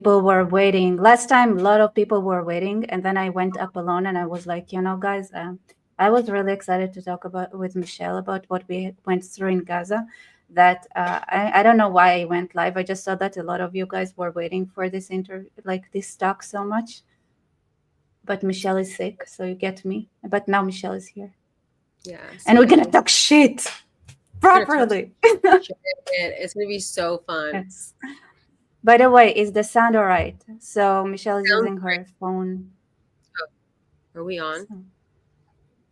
were waiting. Last time, a lot of people were waiting, and then I went up alone, and I was like, guys, I was really excited to talk about with Michelle about what we went through in Gaza. That I don't know why I went live. I just saw that a lot of you guys were waiting for this interview, like this talk, so much. But Michelle is sick, so you get me. But now Michelle is here, Yeah. and we're gonna So talk shit we're gonna talk properly. shit. It's gonna be so fun. Yes. By the way, is the sound all right? So Michelle is Sounds using great. her phone. Are we on? So,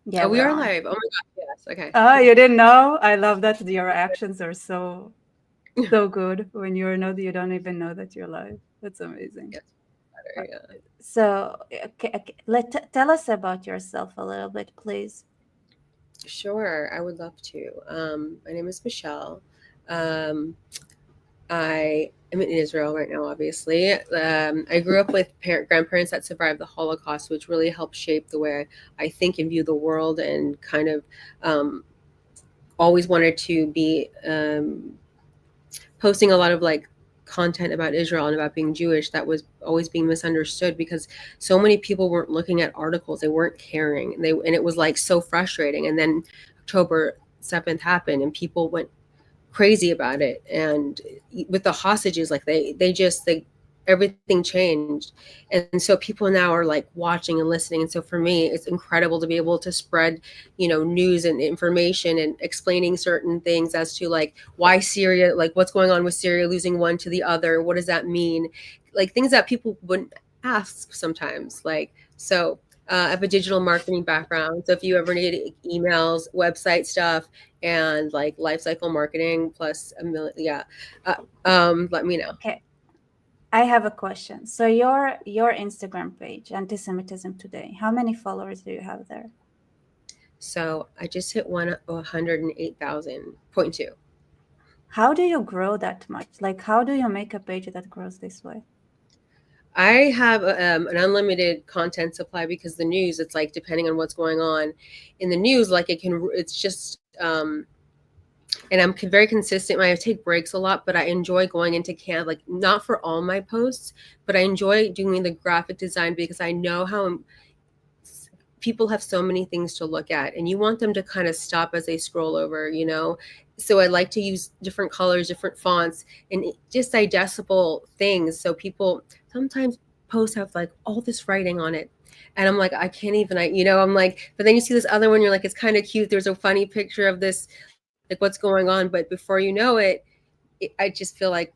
yeah, Oh, we we're are on. live. Oh my god, yes. Okay. Oh, you didn't know? I love that your actions are so good when you don't even know that you're live. That's amazing. Yes, Uh, better, yeah. So, tell us about yourself a little bit, please. Sure, I would love to. My name is Michelle. Um, I am in Israel right now, obviously. I grew up with grandparents that survived the Holocaust, which really helped shape the way I think and view the world, and kind of um, always wanted to be posting a lot of like content about Israel and about being Jewish that was always being misunderstood because so many people weren't looking at articles, they weren't caring, and it was like so frustrating. And then October 7th happened, and people went crazy about it. And with the hostages, like they everything changed. And so people now are like watching and listening. And so for me, it's incredible to be able to spread, news and information and explaining certain things as to like why Syria, like what's going on with Syria losing one to the other, what does that mean, like things that people wouldn't ask sometimes. Like so I have a digital marketing background, so if you ever need emails, website stuff, and like life cycle marketing plus a million, yeah, let me know. Okay, I have a question. So your Instagram page, Antisemitism Today, how many followers do you have there? So I just hit 108,000.2. How do you grow that much? Like, how do you make a page that grows this way? I have an unlimited content supply because the news, it's like depending on what's going on in the news, like it's just, and I'm very consistent. I take breaks a lot, but I enjoy going into camp, like not for all my posts, but I enjoy doing the graphic design because I know how people have so many things to look at, and you want them to kind of stop as they scroll over. So I like to use different colors, different fonts, and just digestible things, so people sometimes posts have like all this writing on it, and I'm like, I can't even, I'm like, but then you see this other one, you're like, it's kind of cute, there's a funny picture of this, like what's going on, but before you know it, I just feel like,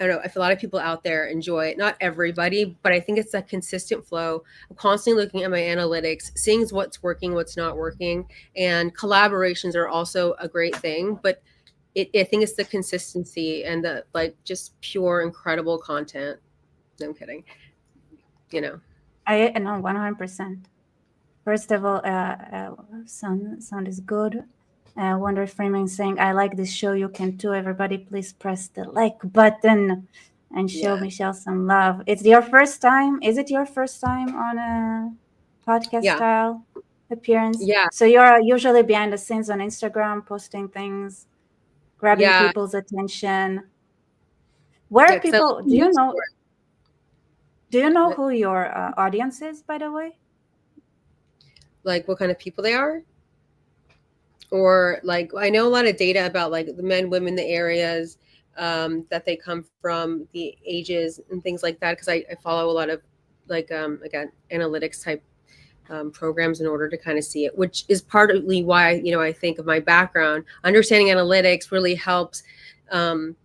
I don't know, if a lot of people out there enjoy it, not everybody, but I think it's a consistent flow. I'm constantly looking at my analytics, seeing what's working, what's not working, and collaborations are also a great thing. But I think it's the consistency and the like, just pure, incredible content. No, I'm kidding. You know, I know 100%. First of all, sound is good. Wonder Freeman saying, "I like this show. You can too. Everybody, please press the like button and show yeah, Michelle some love." It's your first time. Is it your first time on a podcast yeah, style appearance? yeah, So you're usually behind the scenes on Instagram, posting things, grabbing yeah, people's attention. Where yeah. Because I love people? the news for Do you know it. who your audience is? By the way. Like what kind of people they are, or like I know a lot of data about like the men, women, the areas that they come from, the ages and things like that. Because I follow a lot of like again analytics type programs in order to kind of see it, which is partly why I think of my background. Understanding analytics really helps. Um,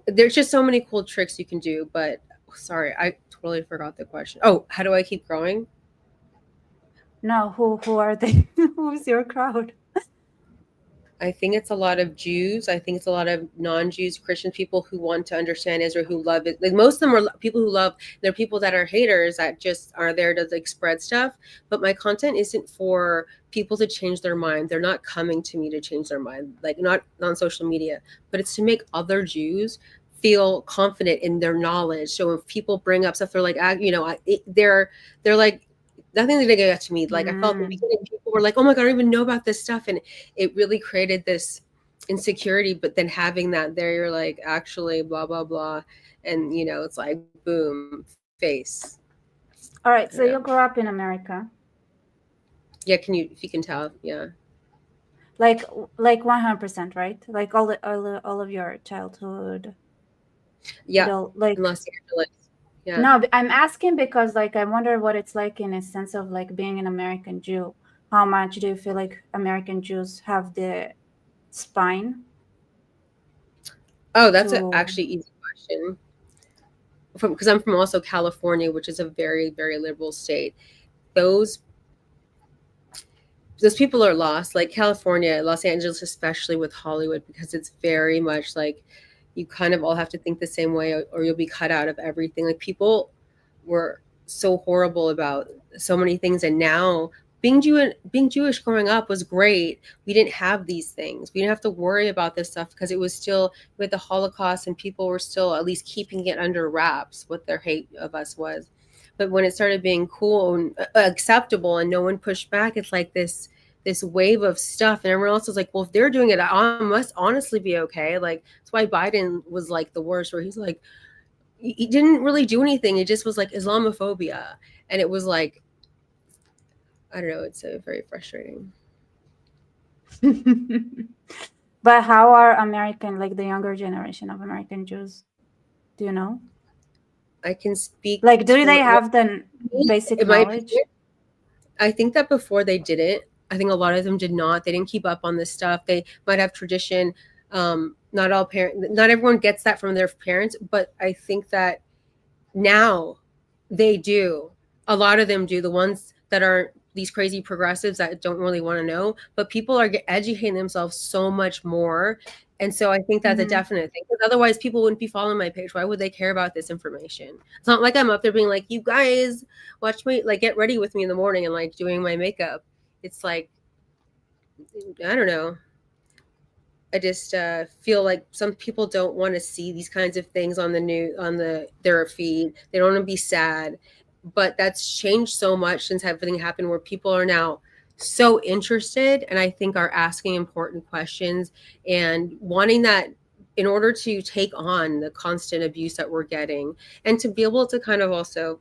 there's just so many cool tricks you can do. But sorry, I totally forgot the question. Oh, how do I keep growing? No, who are they? Who's your crowd? I think it's a lot of Jews. I think it's a lot of non-Jews, Christian people who want to understand Israel, who love it. Like most of them are people who love. There are people that are haters that just are there to like spread stuff. But my content isn't for people to change their mind. They're not coming to me to change their mind. Like not on social media, but it's to make other Jews feel confident in their knowledge. So if people bring up stuff, they're like, they're like nothing that they get to me. Like I felt at the Mm. beginning, people were like, "Oh my god, I don't even know about this stuff," and it really created this. insecurity, but then having that there, you're like, actually, blah blah blah, and it's like boom, face. I All don't right, know. so you grew up in America, Yeah, can you, if you can tell? Yeah, like 100%, right? Like all of your childhood, yeah, adult, in like. Los Angeles. Yeah. No, I'm asking because like I wonder what it's like in a sense of like being an American Jew. How much do you feel like American Jews have the spine Oh, that's a to? actually easy question. From Because I'm from also California, which is a very very liberal state. Those those people are lost. Like California, Los Angeles, especially with Hollywood, because it's very much like you kind of all have to think the same way, or you'll be cut out of everything. Like people were so horrible about so many things, and now being Jewish growing up was great. We didn't have these things. We didn't have to worry about this stuff because it was still with the Holocaust, and people were still at least keeping it under wraps what their hate of us was. But when it started being cool and acceptable and no one pushed back, it's like this wave of stuff, and everyone else was like, well, if they're doing it, I must honestly be okay. Like that's why Biden was like the worst, where he's like, he didn't really do anything. It just was like Islamophobia, and it was like, I don't know, it's very frustrating. But how are American, like the younger generation of American Jews? Do you know? I can speak Like, do to they it. Well, have the basic in my knowledge? opinion, I think that before they didn't. I think a lot of them did not. They didn't keep up on this stuff. They might have tradition. Not everyone gets that from their parents, but I think that now they do. A lot of them do. The ones that aren't these crazy progressives that don't really want to know, but people are educating themselves so much more. And so I think that's a Mm-hmm. definite thing. Because otherwise, people wouldn't be following my page. Why would they care about this information? It's not like I'm up there being like, "You guys, watch me, like, get ready with me in the morning and like doing my makeup." It's like, I don't know. I just feel like some people don't want to see these kinds of things on the new on their feed. They don't want to be sad, but that's changed so much since everything happened, where people are now so interested, and I think are asking important questions and wanting that in order to take on the constant abuse that we're getting, and to be able to kind of also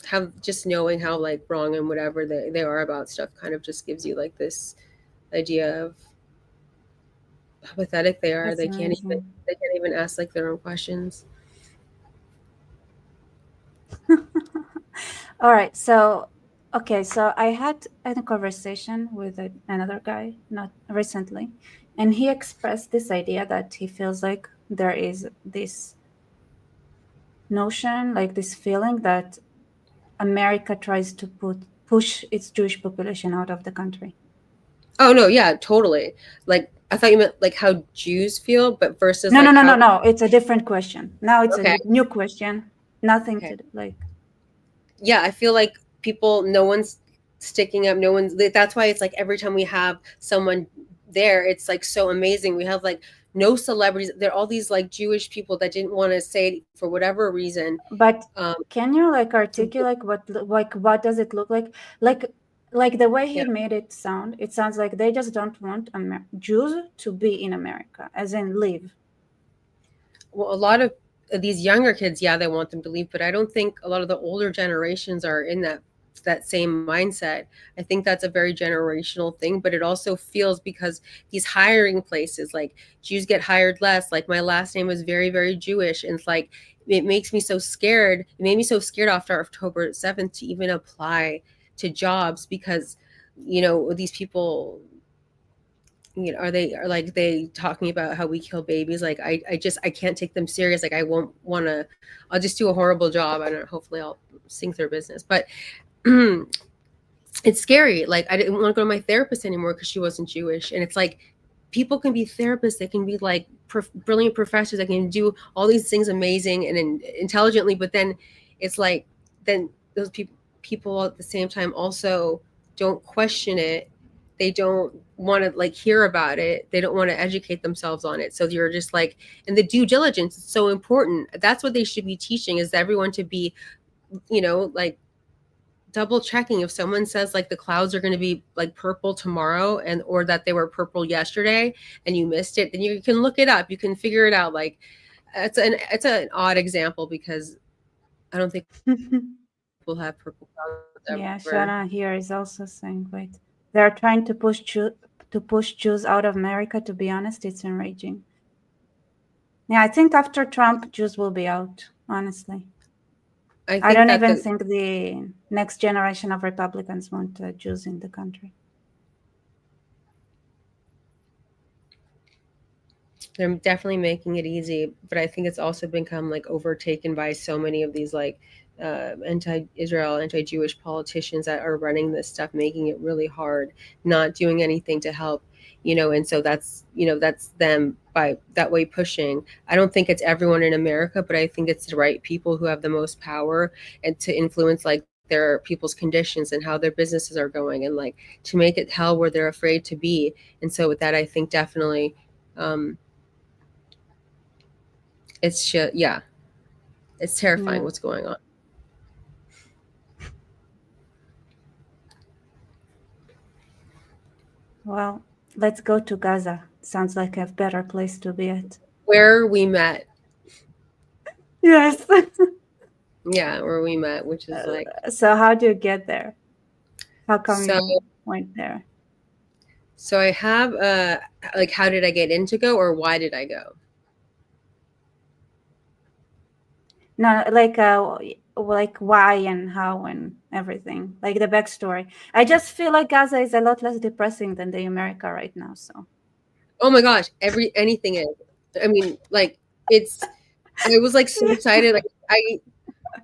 have just knowing how like wrong and whatever they are about stuff kind of just gives you like this idea of how pathetic they are. That's amazing. They can't even ask like their own questions. All right. So, okay. So I had a conversation with another guy not recently, and he expressed this idea that he feels like there is this notion, like this feeling that America tries to push its Jewish population out of the country. Oh no, yeah, totally. Like I thought you meant like how Jews feel, but versus No, no, like no, no, how no. It's a different question. Now it's a okay, new question. Nothing okay. to like. Yeah, I feel like people no one's sticking up, no one's that's why it's like every time we have someone there, it's like so amazing. We have like no celebrities. There are all these like Jewish people that didn't want to say it for whatever reason. But Um can you like to, articulate what does it look like? Like like the way yeah. he made it sound, it sounds like they just don't want Jews to be in America, as in live. Well, a lot of these younger kids, yeah, they want them to leave, but I don't think a lot of the older generations are in that same mindset. I think that's a very generational thing, but it also feels because these hiring places, like Jews get hired less. Like my last name was very, very Jewish, and it's like it makes me so scared. It made me so scared after October 7th to even apply to jobs because these people, are like they talking about how we kill babies. Like I can't take them serious. Like I won't want to. I'll just do a horrible job. I don't know, hopefully I'll sink their business, but it's scary. Like I didn't want to go to my therapist anymore because she wasn't Jewish, and it's like people can be therapists. They can be like brilliant professors. They can do all these things amazing and intelligently, but then it's like then those people at the same time also don't question it. They don't want to like hear about it. They don't want to educate themselves on it. So you're just like, and the due diligence is so important. That's what they should be teaching, is everyone to be, like double checking. If someone says like the clouds are going to be like purple tomorrow, and or that they were purple yesterday and you missed it, then you can look it up, you can figure it out. Like it's an odd example because I don't think people have purple clouds ever. Yeah, Shana here is also saying, wait, they're trying to push Jews out of America. To be honest, it's enraging. Yeah, I think after Trump, Jews will be out. Honestly, I I think don't that even the think the next generation of Republicans want Jews in the country. they're definitely making it easy, but I think it's also become like overtaken by so many of these like anti-Israel, anti-Jewish politicians that are running this stuff, making it really hard, not doing anything to help, and so that's them by that way pushing. I don't think it's everyone in America, but I think it's the right people who have the most power and to influence like their people's conditions and how their businesses are going, and like to make it hell where they're afraid to be. And so with that, I think definitely um, it's just, yeah, it's terrifying Yeah. what's going on. Well, let's go to Gaza. Sounds like a better place to be at. Where we met, Yes. yeah, where we met, which is like, So how do you get there? How come so you went there? so I have like, how did I get into go, or why did I go? No, like why and how and everything, like the backstory. I just feel like Gaza is a lot less depressing than the America right now. So Oh my gosh, anything is. I mean, like it's. I was like so excited. Like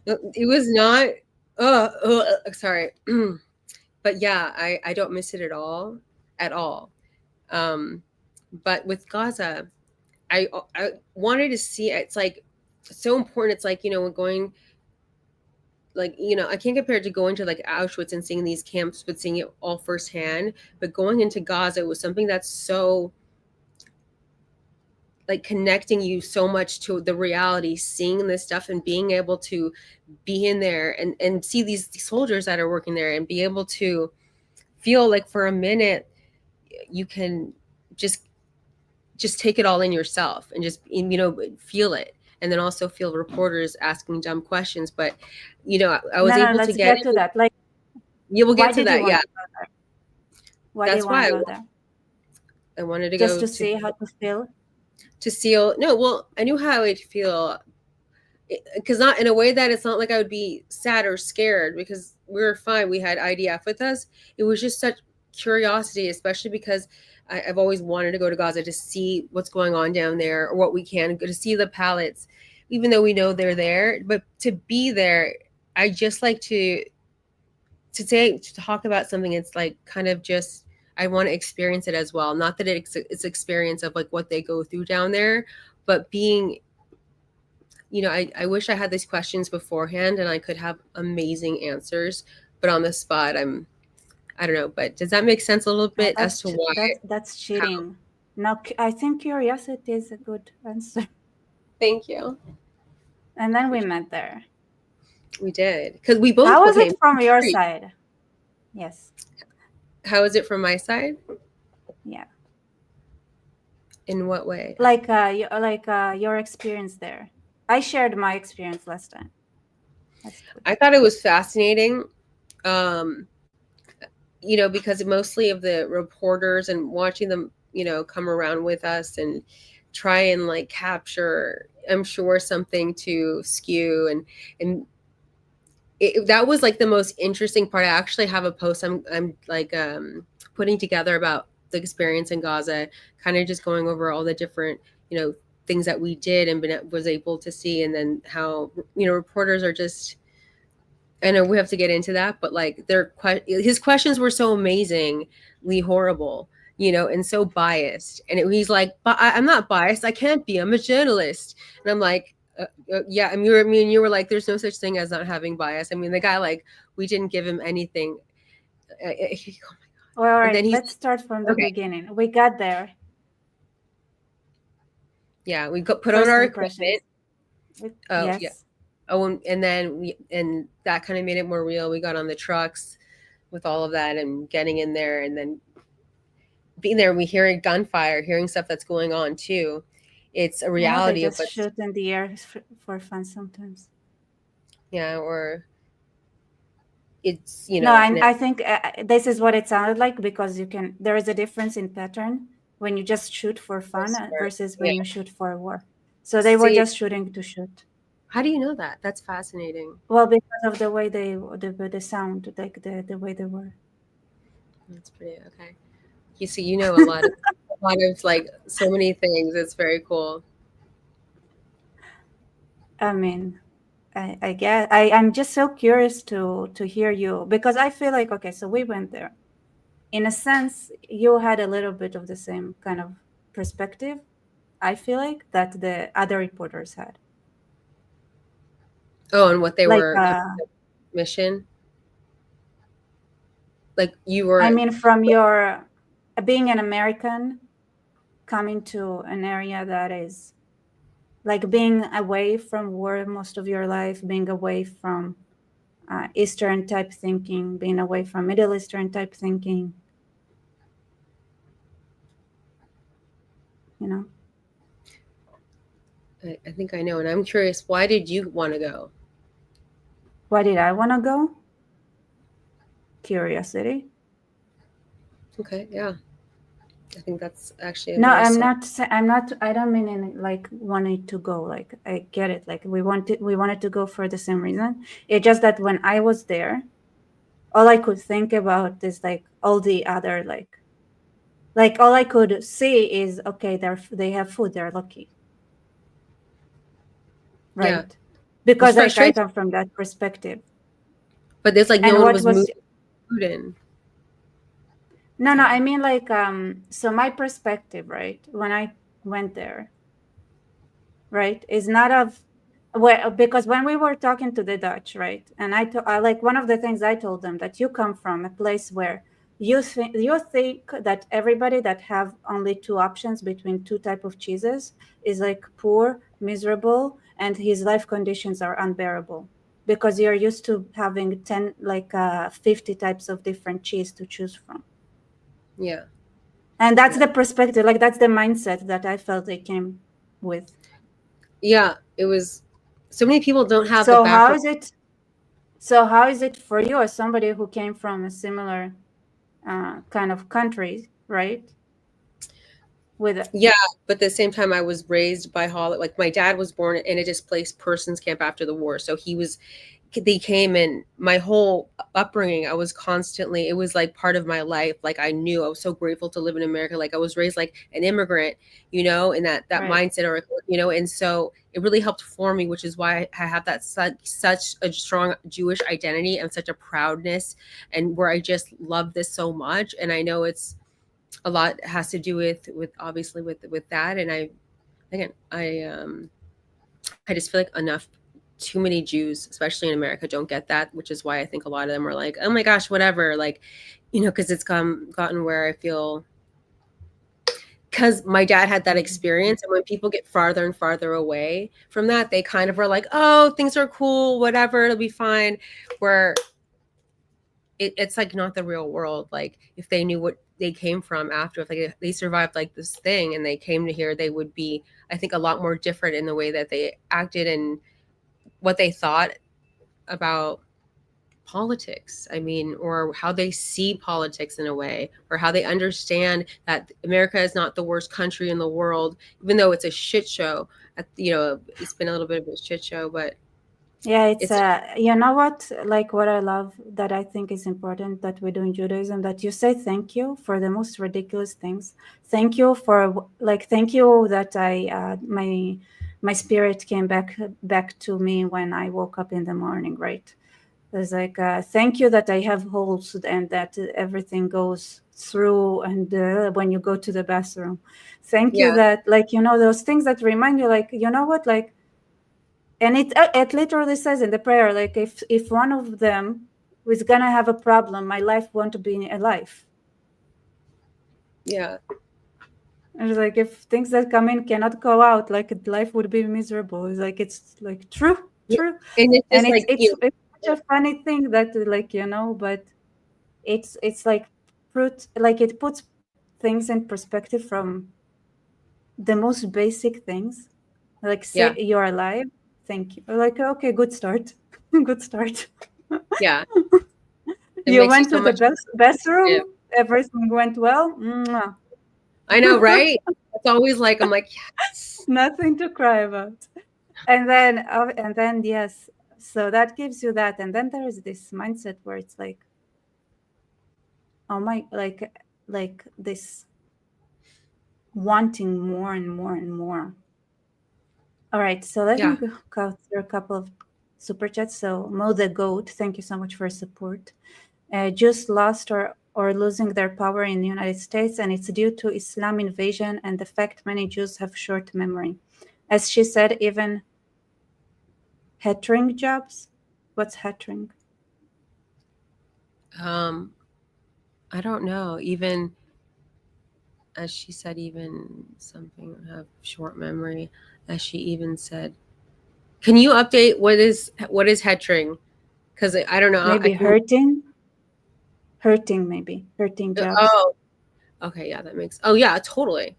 it was not. Sorry, but yeah, I don't miss it at all. Um, but with Gaza, I wanted to see. It's like so important. It's like when going, like I can't compare it to going to like Auschwitz and seeing these camps, but seeing it all firsthand. But going into Gaza was something that's so like connecting you so much to the reality, seeing this stuff and being able to be in there and see these soldiers that are working there and be able to feel like for a minute you can just take it all in yourself and just feel it, and then also feel reporters asking dumb questions. But I was no, no, able to let's get get to that. Like, you will why get to did you that. want Yeah, to go there? Why do you that's want why to go there? I wanted to Just go to see how to feel? to seal. No, well, I knew how I'd feel, because not in a way that it's not like I would be sad or scared, because we were fine. We had IDF with us. It was just such curiosity, especially because I've always wanted to go to Gaza to see what's going on down there, or what we can go to see the pallets, even though we know they're there. But to be there, I just like to talk about something. It's like kind of just I want to experience it as well. Not that it's experience of like what they go through down there, but being I wish I had these questions beforehand and I could have amazing answers, but on the spot, I don't know. But does that make sense a little No, bit as to why? that's How? cheating. No, I think curiosity is a good answer. Thank you. And then we met there. We did, because we both How was okay. it from your side? Yes. How is it from my side? Yeah. In what way? Your experience there. I shared my experience last time. That's good. I thought it was fascinating. Um, because mostly of the reporters and watching them, come around with us and try and like capture, I'm sure, something to skew and that was like the most interesting part. I actually have a post I'm like putting together about the experience in Gaza, kind of just going over all the different things that we did and was able to see, and then how reporters are just. I know we have to get into that, but like his questions were so amazingly horrible, and so biased. And he's like, "But I'm not biased. I can't be. I'm a journalist." And I'm like, "Yeah." You were like, "There's no such thing as not having bias." I mean, the guy, like, we didn't give him anything. Well, all And right, then he's let's start from the okay. beginning. We got there. Yeah, we put on First our impressions. equipment. Oh yeah, Yes. Oh, and then and that kind of made it more real. We got on the trucks with all of that and getting in there, and then being there, we hearing gunfire, hearing stuff that's going on too. It's a Yeah, they reality of just what's, shoot in the air for fun sometimes. yeah, or it's, No, I think this is what it sounded like because you can. There is a difference in pattern when you just shoot for fun versus yeah. when you shoot for war. So they were See, just shooting to shoot. how do you know that? That's fascinating. Well, because of the way the sound, like the way they were. That's pretty okay. You see, you know a lot of like so many things. It's very cool. I mean, I guess I'm just so curious to hear you because I feel like okay, so we went there. In a sense, you had a little bit of the same kind of perspective. I feel like that the other reporters had. Oh, and what they Like, were mission. Like you I were, mean, from your being an American coming to an area that is like being away from war most of your life, being away from Eastern type thinking, being away from Middle Eastern type thinking, you know. I think I know, and I'm curious. Why did you want to go? Why did I want to go? Curiosity. Okay, yeah, I think that's actually a No, very I'm solid. not. I'm not. I don't mean in like wanting to go. Like I get it. Like we wanted to go for the same reason. It's just that when I was there, all I could think about is like all the other like all I could see is okay. They have food. They're lucky, Yeah, right? there's Because like I frustration, come from that perspective. but there's like no And one what was was moving food in. no, Yeah, I mean like so my perspective, right? When I went there, right, is not of well because when we were talking to the Dutch, right, and I like one of the things I told them that you come from a place where you think that everybody that have only two options between two type of cheeses is like poor, miserable, and his life conditions are unbearable because you're used to having 10 like 50 types of different cheese to choose from. yeah, And that's yeah, the perspective, like that's the mindset that I felt they came with. yeah. It was so many people don't have the So how background. is it? So how is it for you as somebody who came from a similar kind of country, right? With Yeah, but at the same time, I was raised by like my dad was born in a displaced persons camp after the war, so they came in my whole upbringing. I was constantly, it was like part of my life. Like I knew I was so grateful to live in America. Like I was raised like an immigrant, and that right, mindset, or and so it really helped form me, which is why I have that such a strong Jewish identity and such a proudness, and where I just love this so much. And I know it's a lot has to do with obviously with that. And again I just feel like enough too many Jews, especially in America, don't get that, which is why I think a lot of them are like, oh my gosh, whatever, like, because it's gotten where I feel, because my dad had that mm-hmm. experience, and when people get farther and farther away from that, they kind of are like, oh, things are cool, whatever, it'll be fine. Where it's like not the real world. Like if they knew what they came from after, if like if they survived like this thing and they came to here, they would be, I think, a lot more different in the way that they acted and what they thought about politics. I mean, or how they see politics in a way, or how they understand that America is not the worst country in the world, even though it's a shit show. It's been a little bit of a shit show, but Yeah, it's it's you know what, like what I love that I think is important that we do in Judaism, that you say thank you for the most ridiculous things. Thank you for like thank you that I my spirit came back to me when I woke up in the morning, right? It's like thank you that I have holes and that everything goes through and when you go to the bathroom. Thank you yeah, that like those things that remind you like what like, and it literally says in the prayer like if one of them was gonna have a problem, my life won't be alive. yeah, And it's like if things that come in cannot go out, like life would be miserable. It's like true. true. And it's And just it's like, it's it's such a funny thing that like but it's like like it puts things in perspective from the most basic things. Like say yeah, you're alive, thank you. Like okay, good start, good start. yeah. It You makes you went so to the much best more. bathroom, everything went well. Mwah. I know, right? It's always like, I'm like, yes. Nothing to cry about. And then yes, so that gives you that, and then there is this mindset where it's like, oh my, like this wanting more and more and more. All right, so let me Yeah. go through a couple of super chats. So Mo the Goat, thank you so much for your support. Jews lost or losing their power in the United States, and it's due to Islam invasion and the fact many Jews have short memory. As she said, even hattering jobs. What's hattering? Um, I don't know. Even as she said, even something have short memory. As she even said, can you update what is headring? Because I don't know. I Maybe can. hurting, maybe hurting jobs. Oh, okay. Yeah, that makes. Oh, yeah. Totally.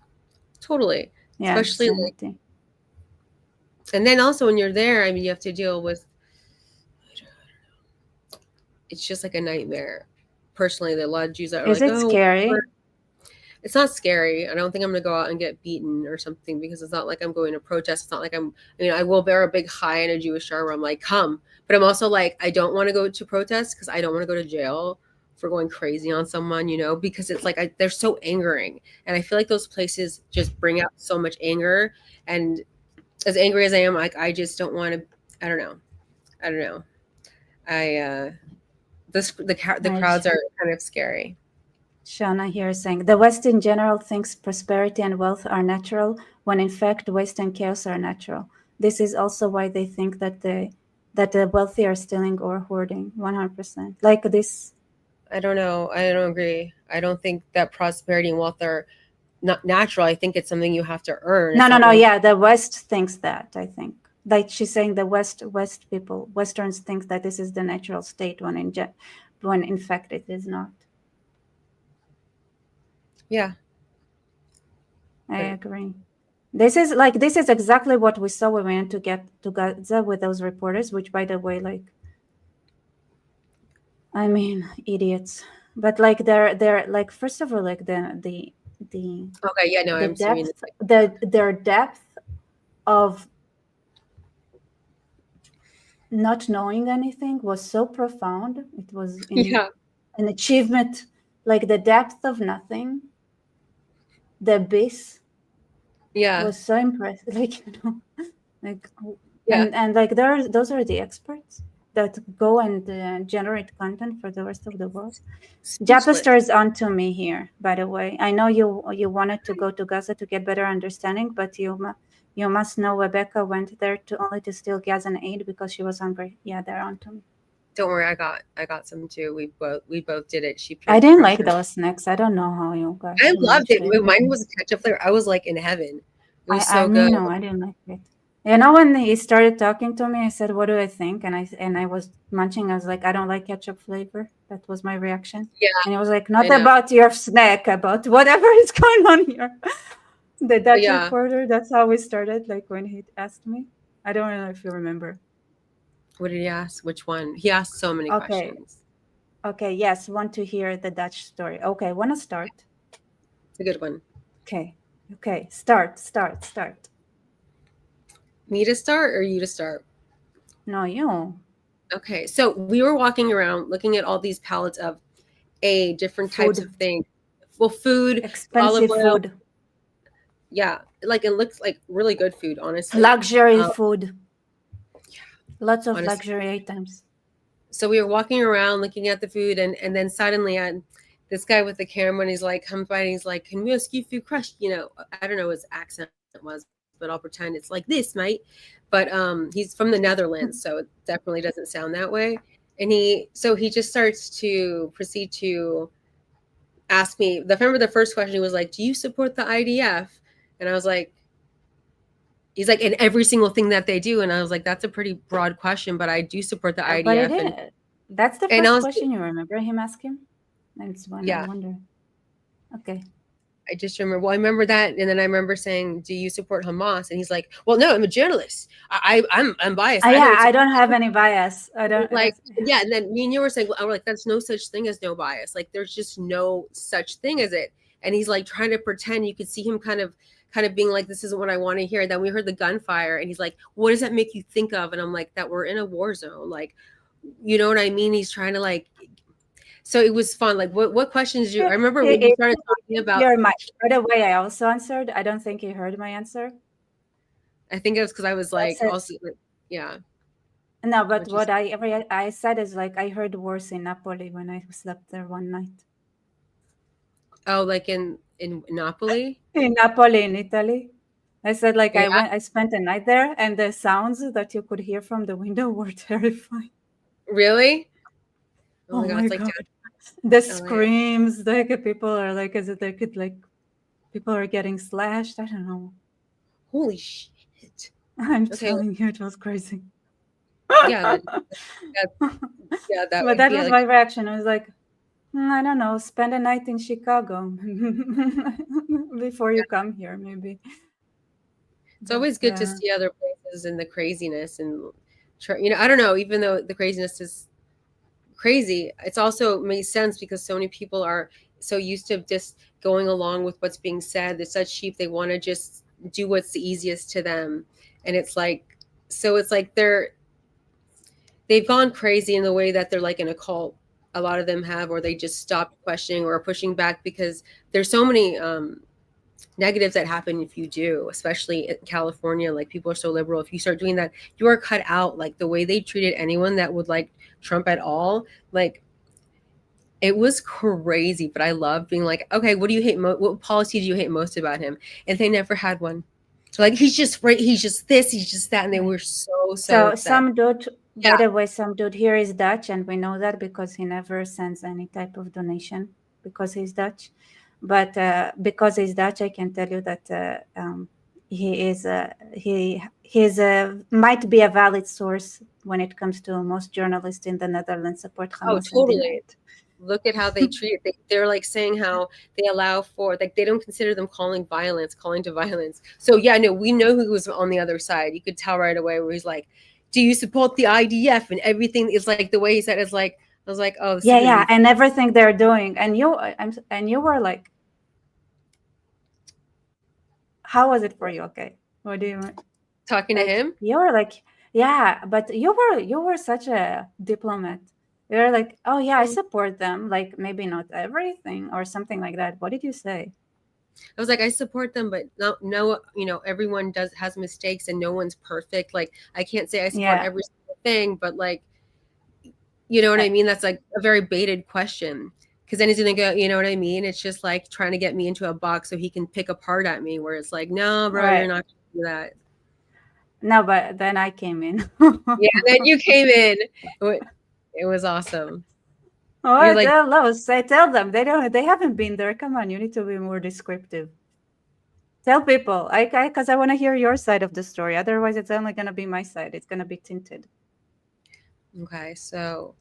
Totally. Yeah, Especially like, sanity. and then also when you're there, I mean, you have to deal with. It's just like a nightmare. Personally, there are a lot of Jews that are Is like, it oh, scary? it's not scary. I don't think I'm gonna go out and get beaten or something because it's not like I'm going to protest. It's not like I'm. I mean, I will bear a big high in a Jewish armor. I'm like, come, but I'm also like, I don't want to go to protest because I don't want to go to jail for going crazy on someone, because it's like they're so angering, and I feel like those places just bring out so much anger. And as angry as I am, like I just don't want to. I don't know. I don't know. I the Right. crowds are kind of scary. Shauna here is saying the West in general thinks prosperity and wealth are natural, when in fact waste and chaos are natural. This is also why they think that the wealthy are stealing or hoarding. 100%. Like this. I don't know. I don't agree. I don't think that prosperity and wealth are not natural. I think it's something you have to earn. No, It's no, not no. really. Yeah, the West thinks that. I think like she's saying the West people, Westerns think that this is the natural state when in fact it is not. Yeah, I but agree. This is exactly what we saw when we went to get to Gaza with those reporters, which by the way, like I mean idiots. But like they're like first of all like the okay. Yeah, no, the I'm assuming depth it's like, their depth of not knowing anything was so profound. It was in yeah, an achievement, like the depth of nothing, the abyss yeah, was so impressive. Like like yeah. and like those are the experts that go and generate content for the rest of the world. Speechless. Japister is on to me here, by the way. I know you wanted to go to Gaza to get better understanding, but you must know Rebecca went there to only to steal gas and aid because she was hungry. Yeah, they're on to me. Don't worry, I got some too. We both did it. She I peer didn't like pressured. those snacks. I don't know how you I guys loved managed it. it. Mine was a ketchup flavor. I was like in heaven. It was I so mean good. no, I didn't like it. You know when he started talking to me, I said, "What do I think?" And I was munching. I was like, "I don't like ketchup flavor." That was my reaction. Yeah, And he was like, I "Not know. about your snack, about whatever is going on here." The But Dutch yeah, reporter. That's how we started. Like when he asked me. I don't know if you remember. what did he ask? Which one? He asked so many Okay. questions. Okay. Yes. Want to hear the Dutch story? Okay. Want to start? It's a good one. Okay. Okay. Start. Start. Start. Me to start or you to start? No, you. Okay, so we were walking around looking at all these pallets of different types of Food. things. Well, food, olive Expensive oil, food. yeah, like it looks like really good food, honestly. Luxury Um, food. Lots of honestly, luxury items. so we were walking around looking at the food, and then suddenly, this guy with the camera, and he's like, comes by and he's like, "Can we ask you if you crushed?" I don't know what his accent was, but I'll pretend it's like this, mate. But he's from the Netherlands, so it definitely doesn't sound that way. And he just starts to proceed to asked me the remember the first question he was like, "Do you support the IDF?" And I was like, He's like, in every single thing that they do. And I was like, that's a pretty broad question, but I do support the But it IDF. is. That's the And first honestly, question you remember him asking? That's one I yeah, wonder. Okay. I just remember, well, I remember that. And then I remember saying, do you support Hamas? And he's like, well, no, I'm a journalist. I'm biased. I Yeah, don't I support. don't have any bias. I don't. Like, yeah. And then me and you were saying, well, I'm like, that's no such thing as no bias. Like, there's just no such thing as it. And he's like trying to pretend. You could see him kind of being like, this isn't what I want to hear. And then we heard the gunfire and he's like, what does that make you think of? And I'm like, that we're in a war zone. Like, you know what I mean? He's trying to like, so it was fun. Like, what questions I remember when you It, started talking about, your mic. By the way, I also answered. I don't think he heard my answer. I think it was because I was I like, said also, like, yeah, no, but what you, what I said is like I heard worse in Napoli when I slept there one night. oh, like in Napoli? In Napoli, in Italy. I said like Yeah, I spent a night there, and the sounds that you could hear from the window were terrifying. really? Oh Oh my God, my it's like god. The down LA. screams, like people are like as if they could like people are getting slashed. I don't know. Holy shit. I'm Okay, telling you, it was crazy. yeah, that yeah, that But would that be was like, my reaction. I was like, I don't know, spend a night in Chicago before you come here, maybe. it's But always good to see other places and the craziness and I don't know, even though the craziness is crazy, it's also makes sense because so many people are so used to just going along with what's being said. They're such sheep, they want to just do what's the easiest to them. And it's like, so it's like they've gone crazy in the way that they're like in a cult. A lot of them have, or they just stopped questioning or pushing back because there's so many negatives that happen if you do, especially in California. Like, people are so liberal. If you start doing that, you are cut out. Like, the way they treated anyone that would like Trump at all, like, it was crazy. But I love being like, okay, what do you hate? What policy do you hate most about him? And they never had one. So like, he's just right. He's just this. He's just that. And they yeah. were so So upset. some dude, by Yeah. the way, some dude here is Dutch, and we know that because he never sends any type of donation because he's Dutch. But because he's Dutch, I can tell you that he is he's might be a valid source when it comes to most journalists in the Netherlands support Oh, Hamas and deny totally. it. Look at how they treat it. They're like saying how they allow for, like, they don't consider them calling to violence. So yeah, no, we know who was on the other side. You could tell right away where he's like, do you support the IDF and everything? It's like the way he said it's like, I was like, oh, this is Yeah, gonna yeah, be and everything they're doing, and you were like, how was it for you? Okay, what do you talking to like? him. You were like, yeah, but you were such a diplomat. You're like, oh yeah, I support them. Like maybe not everything or something like that. What did you say? I was like, I support them, but no, everyone has mistakes and no one's perfect. Like, I can't say I support Yeah, every single thing, but like, you know what uh, I mean? That's like a very baited question. Because then he's gonna go, you know what I mean? It's just like trying to get me into a box so he can pick apart at me. Where it's like, no, bro, you're right. not gonna do that. No, but then I came in. Yeah, and then you came in. It was awesome. You're Oh, like, tell those. I tell them they don't. They haven't been there. Come on, you need to be more descriptive. Tell people, because I want to hear your side of the story. Otherwise, it's only gonna be my side. It's gonna be tinted. okay, so,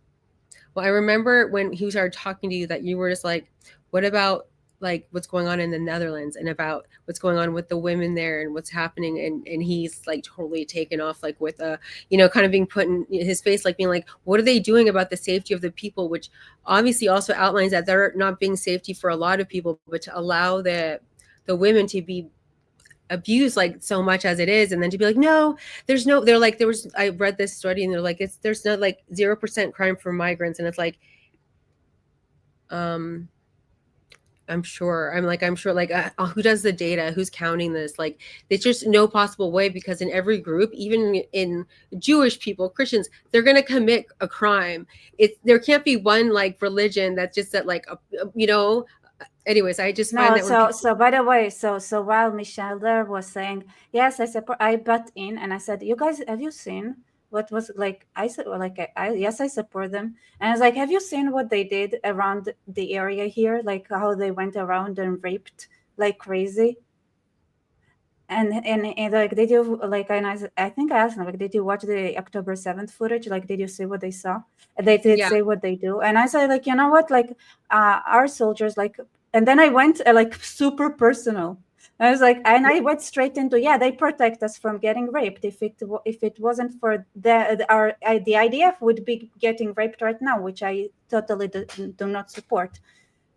well, I remember when he started talking to you that you were just like, what about like what's going on in the Netherlands and about what's going on with the women there and what's happening, and he's like totally taken off, like with a, kind of being put in his face, like being like, what are they doing about the safety of the people, which obviously also outlines that they're not being safety for a lot of people, but to allow the women to be abused like so much as it is, and then to be like, no, they're like, I read this study and they're like, there's not like 0% crime for migrants, and it's like, um I'm sure like, who does the data, who's counting this, like, there's just no possible way, because in every group, even in Jewish people, Christians, they're going to commit a crime. There can't be one like religion that's just that like anyways, I just find No, that when so people, so by the way, so while Michelle there was saying, yes, I support, I butt in and I said, you guys, have you seen what was like? I said, well, like, yes, I support them, and I was like, have you seen what they did around the area here? Like how they went around and raped like crazy. and like did you like I think I asked them like did you watch the October 7th footage, like did you see what they saw, and they did Yeah. say what they do, and I said like you know what like our soldiers like, and then I went like super personal. I was like, and I went straight into, yeah, they protect us from getting raped. If it wasn't for the IDF would be getting raped right now, which I totally do not support,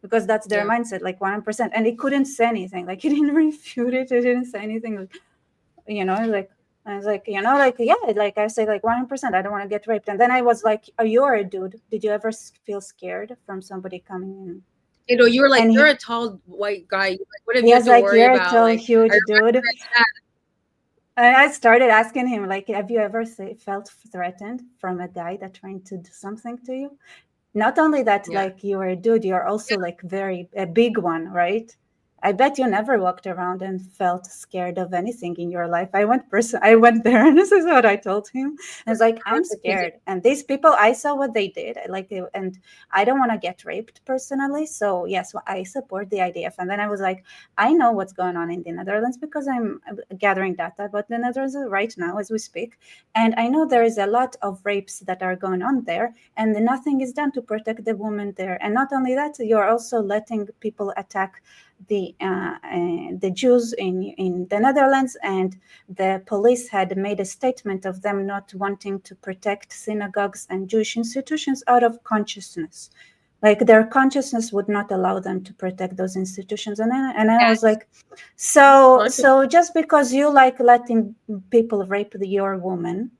because that's their Yeah. mindset, like 100%. And he couldn't say anything, like he didn't refute it, he didn't say anything, like, like I was like, like yeah, like I say like 100%, I don't want to get raped. And then I was like, oh, you're a dude. Did you ever feel scared from somebody coming in? You were like, And you're a he tall white guy. You're like, what have he you had was to like, worry you're a about? tall, Like, I huge dude. remember that. And I started asking him, like, have you ever felt threatened from a guy that trying to do something to you? Not only that, Yeah. like you're a dude, you're also like very a big one, right? I bet you never walked around and felt scared of anything in your life. I went there and this is what I told him. I was like, I'm Perfect. Because scared. And these people, I saw what they did. And I don't want to get raped personally. So yes, I support the IDF. And then I was like, I know what's going on in the Netherlands because I'm gathering data about the Netherlands right now as we speak. And I know there is a lot of rapes that are going on there, and nothing is done to protect the woman there. And not only that, you're also letting people attack the Jews in the Netherlands, and the police had made a statement of them not wanting to protect synagogues and Jewish institutions out of consciousness. Like their consciousness would not allow them to protect those institutions. And then I was yes, like, so conscious. so just because you like letting people rape your woman,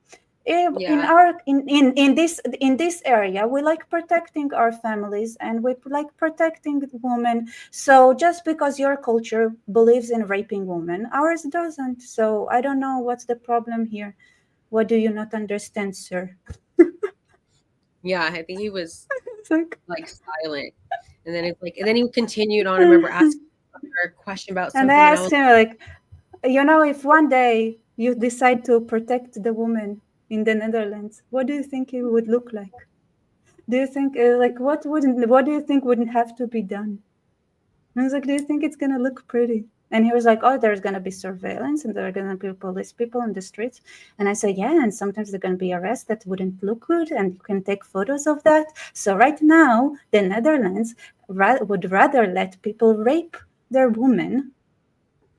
in Yeah. our in this area we like protecting our families and we like protecting women. So just because your culture believes in raping women, ours doesn't. So I don't know what's the problem here. What do you not understand, sir? Yeah. I think he was It's like, like silent, and then it's like, and then he continued on. I remember asking her a question about and I something, and I asked was him like, if one day you decide to protect the woman in the Netherlands, what do you think it would look like? Do you think like what do you think wouldn't have to be done? And I was like, do you think it's gonna look pretty? And he was like, oh, there's gonna be surveillance and there are gonna be police people in the streets. And I said, yeah, and sometimes there's gonna be arrests that wouldn't look good, and you can take photos of that. So right now, the Netherlands would rather let people rape their women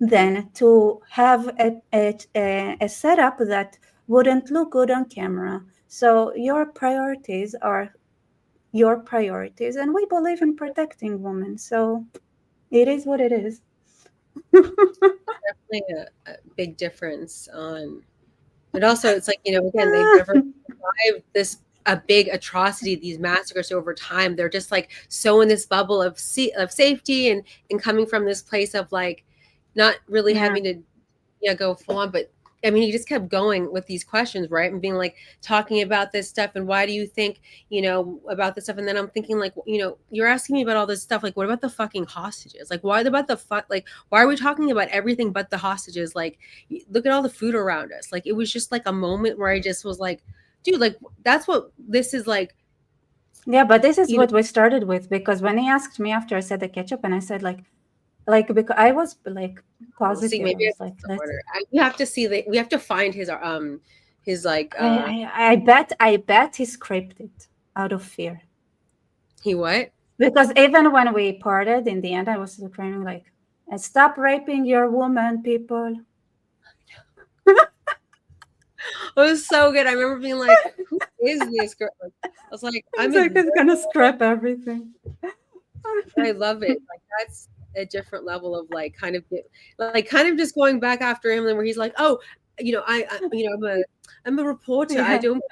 than to have a setup that wouldn't look good on camera. So your priorities are your priorities, and we believe in protecting women. So it is what it is. definitely a big difference on. But also, it's like, again, they've never survived this a big atrocity, these massacres over time. They're just like so in this bubble of safety, and coming from this place of like not really Yeah. having to, go full on. But I mean, he just kept going with these questions, right? And being like talking about this stuff, and why do you think, about this stuff? And then I'm thinking like, you're asking me about all this stuff. Like, what about the fucking hostages? Like, why about like, why are we talking about everything but the hostages? Like, look at all the food around us. Like, it was just like a moment where I just was like, dude, like that's what this is like. Yeah, but this is You know, what we started with, because when he asked me after I said the ketchup, and I said like because I was like we'll see. positive. I Maybe was it's like, the let's. order. We have to see that. We have to find his like I bet he scripted out of fear, he what? because even when we parted in the end, I was screaming like, "Stop raping your woman, people." It was so good. I remember being like, "Who is this girl?" Like, I was like, It's "I'm like it's gonna ignoring her." scrap everything. I love it. Like that's a different level of like like kind of just going back after him, and where he's like, "Oh, I'm a reporter. I Yeah. don't,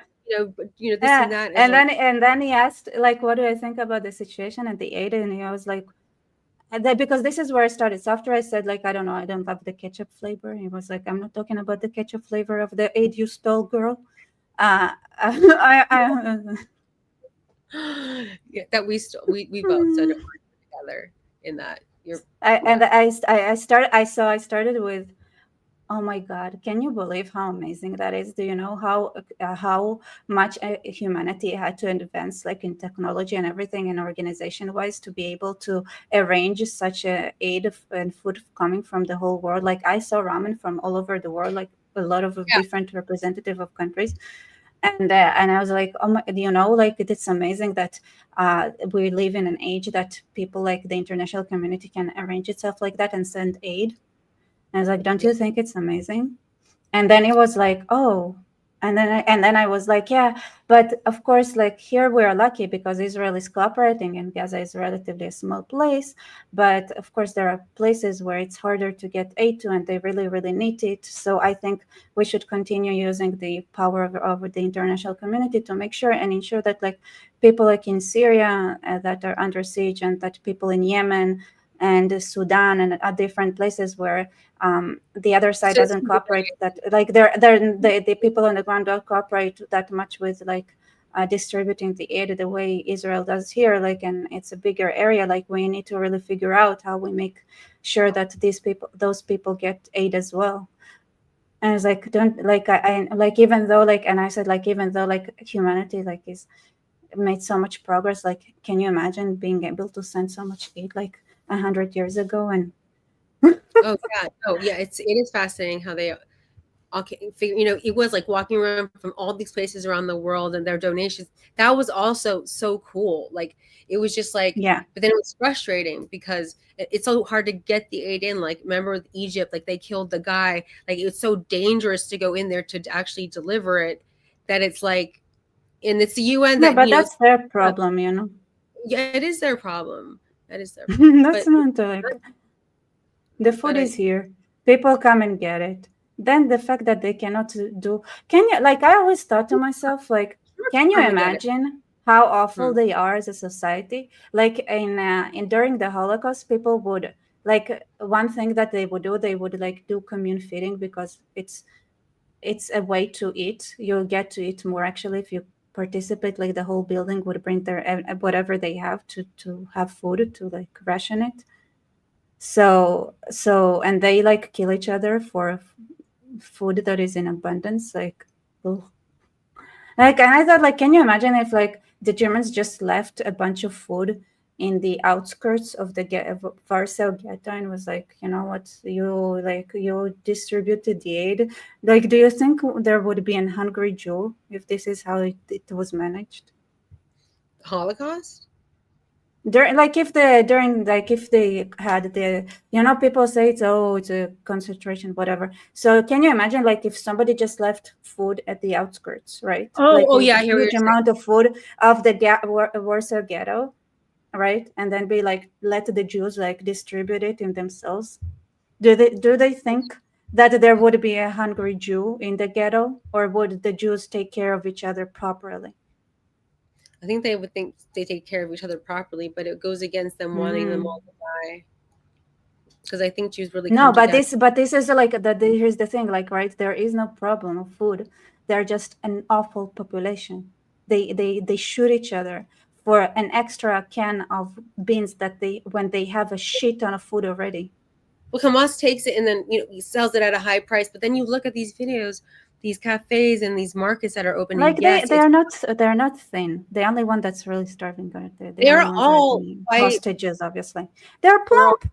but this and Yeah, that." And and like, then he asked like, "What do I think about the situation?" And the aid, and I was like, because this is where I started. So after I said like, I don't know, I don't love the ketchup flavor. He was like, I'm not talking about the ketchup flavor of the aid you stole, girl. I yeah, that we both said it together in that. You're I yeah. and I started. I started with. Oh my God, can you believe how amazing that is? Do you know how much humanity had to advance, like in technology and everything, and organization wise, to be able to arrange such a and food coming from the whole world? Like I saw ramen from all over the world, like a lot of Yeah. different representative of countries, and I was like, oh my, like it's amazing that we live in an age that people like the international community can arrange itself like that and send aid. And I was like, don't Yeah. you think it's amazing? And then it was like, oh, and then I was like, yeah, but of course, like here we are lucky because Israel is cooperating and Gaza is relatively a small place. But of course, there are places where it's harder to get aid to, and they really, really need it. So I think we should continue using the power of the international community to make sure and ensure that like people like in Syria that are under siege, and that people in Yemen and Sudan and different places where the other side So it's doesn't cooperate, that like the people on the ground don't cooperate that much with like distributing the aid the way Israel does here, like, and it's a bigger area. Like we need to really figure out how we make sure that those people get aid as well. And it's like, don't like I like, even though like, and I said like, even though like humanity like is made so much progress, like can you imagine being able to send so much aid like 100 years ago? And oh yeah, no, yeah, it is fascinating how they okay, it was like walking around from all these places around the world and their donations. That was also so cool. Like it was just like, yeah. but then it was frustrating because it's so hard to get the aid in. Like remember with Egypt, like they killed the guy. Like it's so dangerous to go in there to actually deliver it that it's like, and it's the UN Yeah, that but that's their problem. yeah, it is their problem. That is their problem. But That's not like the but food is here. People come and get it. Then the fact that they cannot do, can you, like, I always thought to myself, like, can you come and get it. imagine how awful Hmm. they are as a society? Like in during the Holocaust, people would like one thing that they would do, they would like do commune feeding because it's a way to eat. You'll get to eat more actually if you participate. Like the whole building would bring their whatever they have to have food to like ration it. And they like kill each other for food that is in abundance. Like, ugh. Like, and I thought, like, can you imagine if like the Germans just left a bunch of food in the outskirts of the Warsaw ghetto and was like, you know what, you distributed the aid. Like, do you think there would be an hungry Jew if this is how it was managed? Holocaust? During like if they had the, people say it's a concentration, whatever. So can you imagine like if somebody just left food at the outskirts, right? Oh, Like oh a yeah, I hear what you're huge saying. amount of food of the Warsaw ghetto, right? And then be like, let the Jews like distribute it in themselves. Do they think that there would be a hungry Jew in the ghetto, or would the Jews take care of each other properly? I think they would think they take care of each other properly, but it goes against them wanting them all Mm. to die. Because I think Jews really No, come but together. this is like that. Here's the thing, like, right? There is no problem of food. They're just an awful population. They shoot each other for an extra can of beans that they when they have a shit ton of food already. Well, Hamas takes it and then he sells it at a high price. But then you look at these videos, these cafes and these markets that are open, and Like they yes, they it's are not they're not thin. The only one that's really starving are the only they're ones are all the white. hostages. Obviously, they're They're all plump.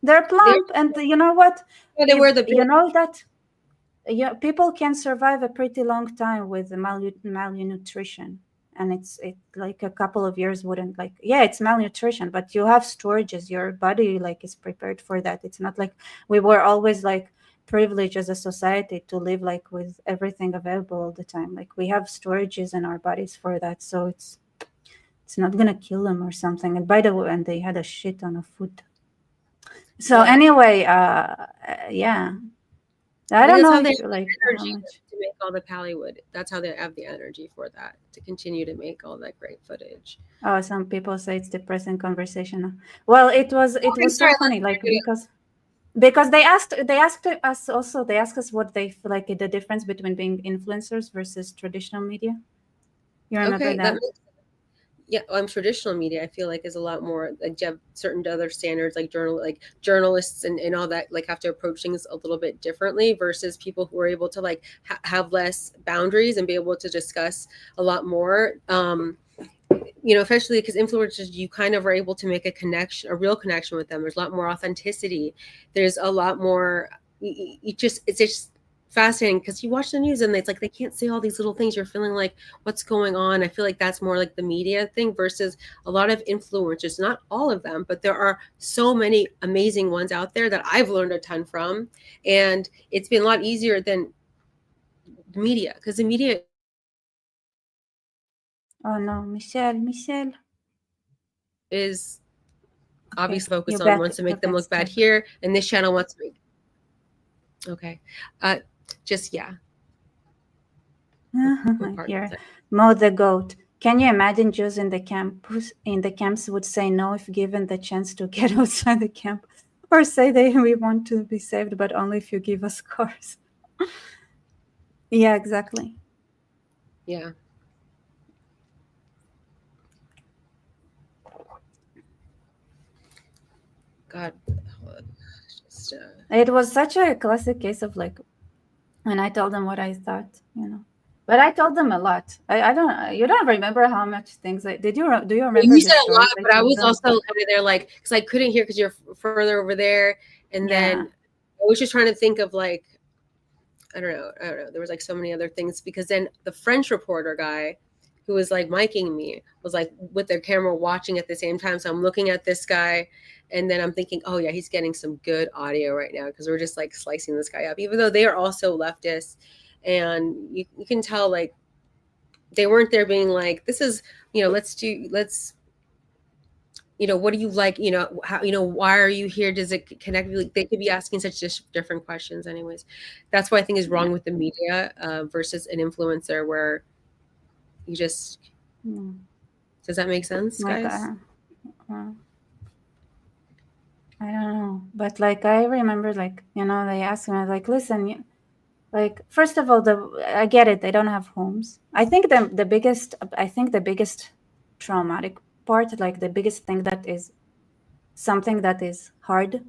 They're they're plump, and you know what? they wear If the you big. know that, yeah, people can survive a pretty long time with malnutrition, and it's like a couple of years wouldn't like, yeah, it's malnutrition, but you have storages. Your body like is prepared for that. It's not like we were always like privileged as a society to live like with everything available all the time. Like we have storages in our bodies for that, so it's not gonna kill them or something. And by the way, and they had a shit ton of food. So Yeah, anyway, yeah, I I think don't that's know how they if have like the how energy much. to make all the Pallywood. That's how they have the energy for that to continue to make all that great footage. Oh, some people say it's depressing conversation. Well, it was Okay, so sorry. funny, like because they asked us also, they asked us what they feel like the difference between being influencers versus traditional media. You remember Okay, that that? makes yeah, traditional media I feel like is a lot more like you have certain other standards like journalists and all that like have to approach things a little bit differently versus people who are able to like have less boundaries and be able to discuss a lot more. Especially because influencers, you kind of are able to make a connection, a real connection with them. There's a lot more authenticity. There's a lot more. It's just fascinating because you watch the news and it's like they can't say all these little things. You're feeling like what's going on. I feel like that's more like the media thing versus a lot of influencers. Not all of them, but there are so many amazing ones out there that I've learned a ton from, and it's been a lot easier than the media because the media Oh no, Michelle, Michelle. is Okay, obviously focused you're on back. wants to You make them got look bad stuck. here, and this channel wants to make okay. Uh, just yeah. What part was Here, that? Mo the goat. Can you imagine Jews in the camps would say no if given the chance to get outside the camp, or say we want to be saved, but only if you give us cars. Yeah, exactly. Yeah. God. Just, It was such a classic case of like when I told them what I thought. But I told them a lot. I don't. You don't remember how much things I did. Do you remember you the said a stories lot, I but I told was them? also kind of there, like, because I couldn't hear because you're further over there, and Yeah. then I was just trying to think of like I don't know. There was like so many other things because then the French reporter guy who was like miking me was like with their camera watching at the same time. So I'm looking at this guy and then I'm thinking, oh yeah, he's getting some good audio right now because we're just like slicing this guy up, even though they are also leftists. And you can tell like they weren't there being like, this is, let's what do you like, how, why are you here, does it connect you, like they could be asking such just different questions anyways. That's what I think is Yeah. wrong with the media versus an influencer where you just Mm. does that make sense, Like guys? uh, I don't know, but like I remember, like they asked me like, listen, like first of all, I get it, they don't have homes. I think the biggest traumatic part, like the biggest thing that is something that is hard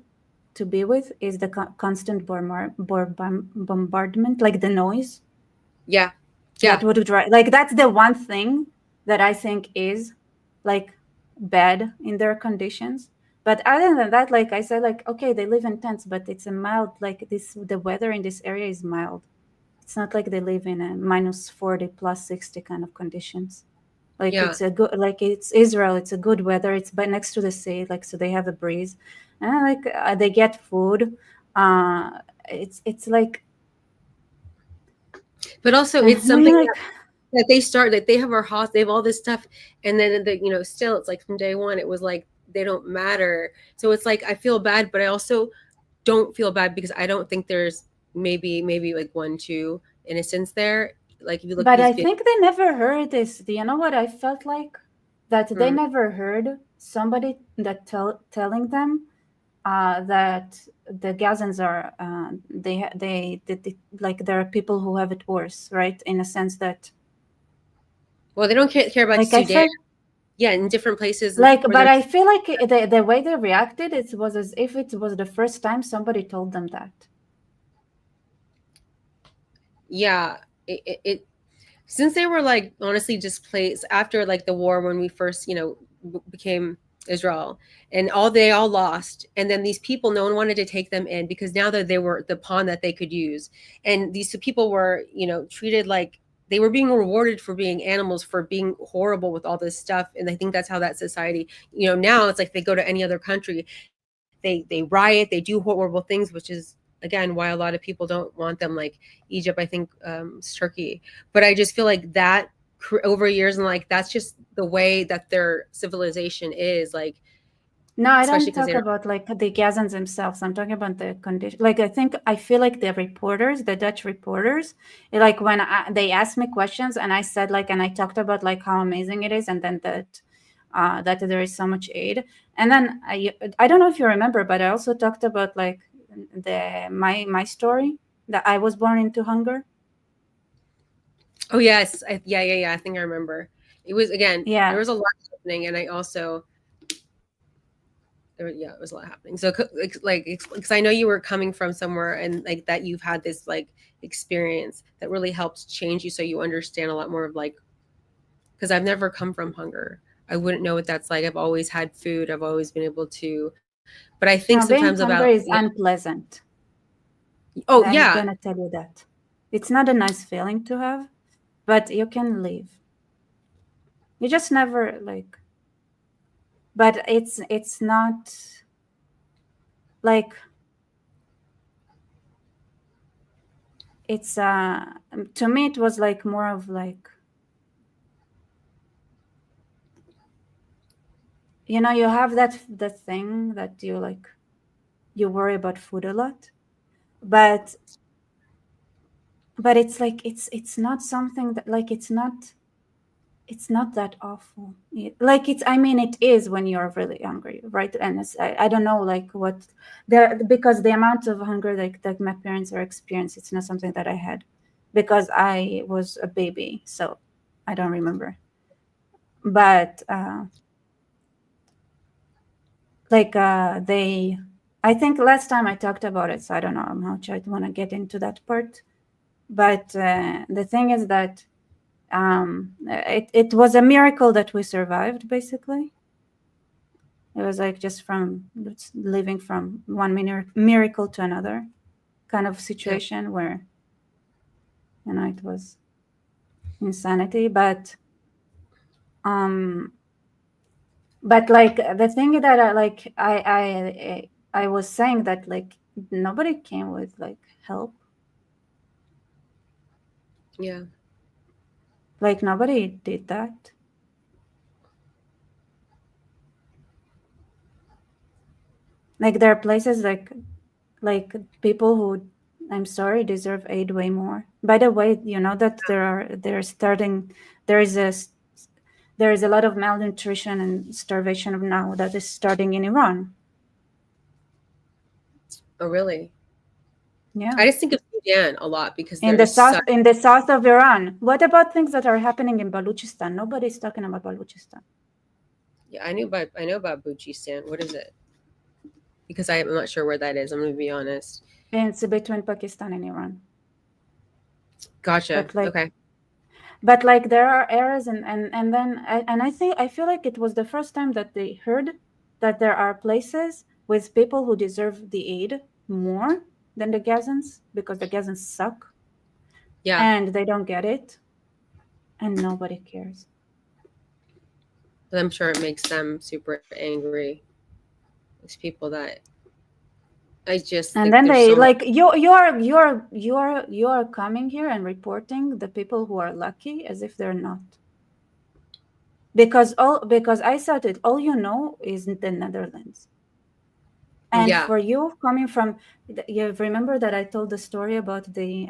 to be with, is the constant bombardment, like the noise Yeah, yeah, that would drive. Like that's the one thing that I think is like bad in their conditions. But other than that, like I said, like okay, they live in tents, but it's a mild, like this, the weather in this area is mild. It's not like they live in a minus 40 plus 60 kind of conditions. Like yeah. it's a good, like it's Israel, it's a good weather, it's by next to the sea, like so they have a breeze, and like they get food. uh it's like But also and it's we something like that they start, that they have our house, they have all this stuff, and then still it's like from day one it was like they don't matter. So it's like I feel bad, but I also don't feel bad because I don't think there's maybe like one two innocence there. Like if you look at But these I videos. think they never heard this. Do you know what I felt like? That they Hmm. never heard somebody that telling them that the Gazans are they like there are people who have it worse, right? In a sense that Well, they don't care about like I Sudan. felt Yeah, in different places like, where but there's I feel like the way they reacted, it was as if it was the first time somebody told them that. yeah, it since they were like honestly displaced after like the war when we first became Israel, and they all lost, and then these people, no one wanted to take them in because now that they were the pawn that they could use, and these people were treated like they were being rewarded for being animals, for being horrible with all this stuff. And I think that's how that society, now it's like they go to any other country, they riot, they do horrible things, which is again why a lot of people don't want them, like Egypt, I think, Turkey. But I just feel like that over years, and like that's just the way that their civilization is, like No, I especially don't because talk they're about like the Gazans themselves. I'm talking about the condition. Like I feel like the reporters, the Dutch reporters, like when they asked me questions and I said like, and I talked about like how amazing it is, and then that there is so much aid, and then I don't know if you remember, but I also talked about like my story that I was born into hunger. oh yes, yeah, I think I remember. It was, again, there Yeah. was a lot happening, and I also yeah, it was a lot happening. So like, because I know you were coming from somewhere, and like that you've had this like experience that really helped change you, so you understand a lot more of like, because I've never come from hunger. I wouldn't know what that's like. I've always had food. I've always been able to, but I think Now, sometimes being about, hungry is yeah. unpleasant. Oh I'm yeah, gonna tell you that. It's not a nice feeling to have, but you can live. You just never like, but it's not like it's to me it was like more of like, you know, you have that thing that you like, you worry about food a lot, but it's like it's not something that like it's not that awful. Like it's, I mean, it is when you're really hungry, right? And I don't know like what there, because the amount of hunger like that my parents are experiencing, it's not something that I had because I was a baby, so I don't remember. But like they, I think last time I talked about it, so I don't know how much I want to get into that part. But the thing is that it was a miracle that we survived, basically. It was like just from living from one miracle to another kind of yeah, situation where, you know, it was insanity. Um, but like the thing that I like, I was saying that like nobody came with like help. yeah, Like nobody did that. Like there are places like people who, I'm sorry, deserve aid way more. By the way, you know that there is a there is a lot of malnutrition and starvation now that is starting in Iran. oh really? Yeah. I just think of Sudan a lot because there is such, In the south of Iran. What about things that are happening in Baluchistan? Nobody's talking about Baluchistan. yeah, I know about Buchistan. What is it? Because I'm not sure where that is. I'm gonna be honest. And it's between Pakistan and Iran. Gotcha. But like Okay. there are areas and then and I think I feel like it was the first time that they heard that there are places with people who deserve the aid more than the Gazans because the Gazans suck Yeah, and they don't get it and nobody cares. but I'm sure it makes them super angry. These people that, I just think And then there's so they much. like you're coming here and reporting the people who are lucky as if they're not. Because I said it, all you know is the Netherlands. And Yeah. for you coming from, you remember that I told the story about the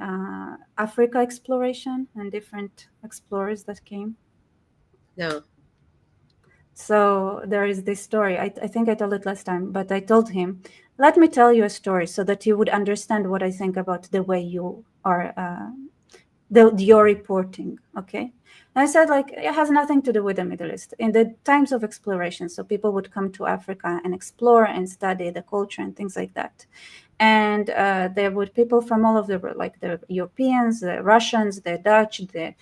Africa exploration and different explorers that came. No. So there is this story. I think I told it last time, but I told him, let me tell you a story so that you would understand what I think about the way you are your reporting. Okay. And I said like it has nothing to do with the Middle East. In the times of exploration, so people would come to Africa and explore and study the culture and things like that. And there were people from all over the world, like the Europeans, the Russians, the Dutch, the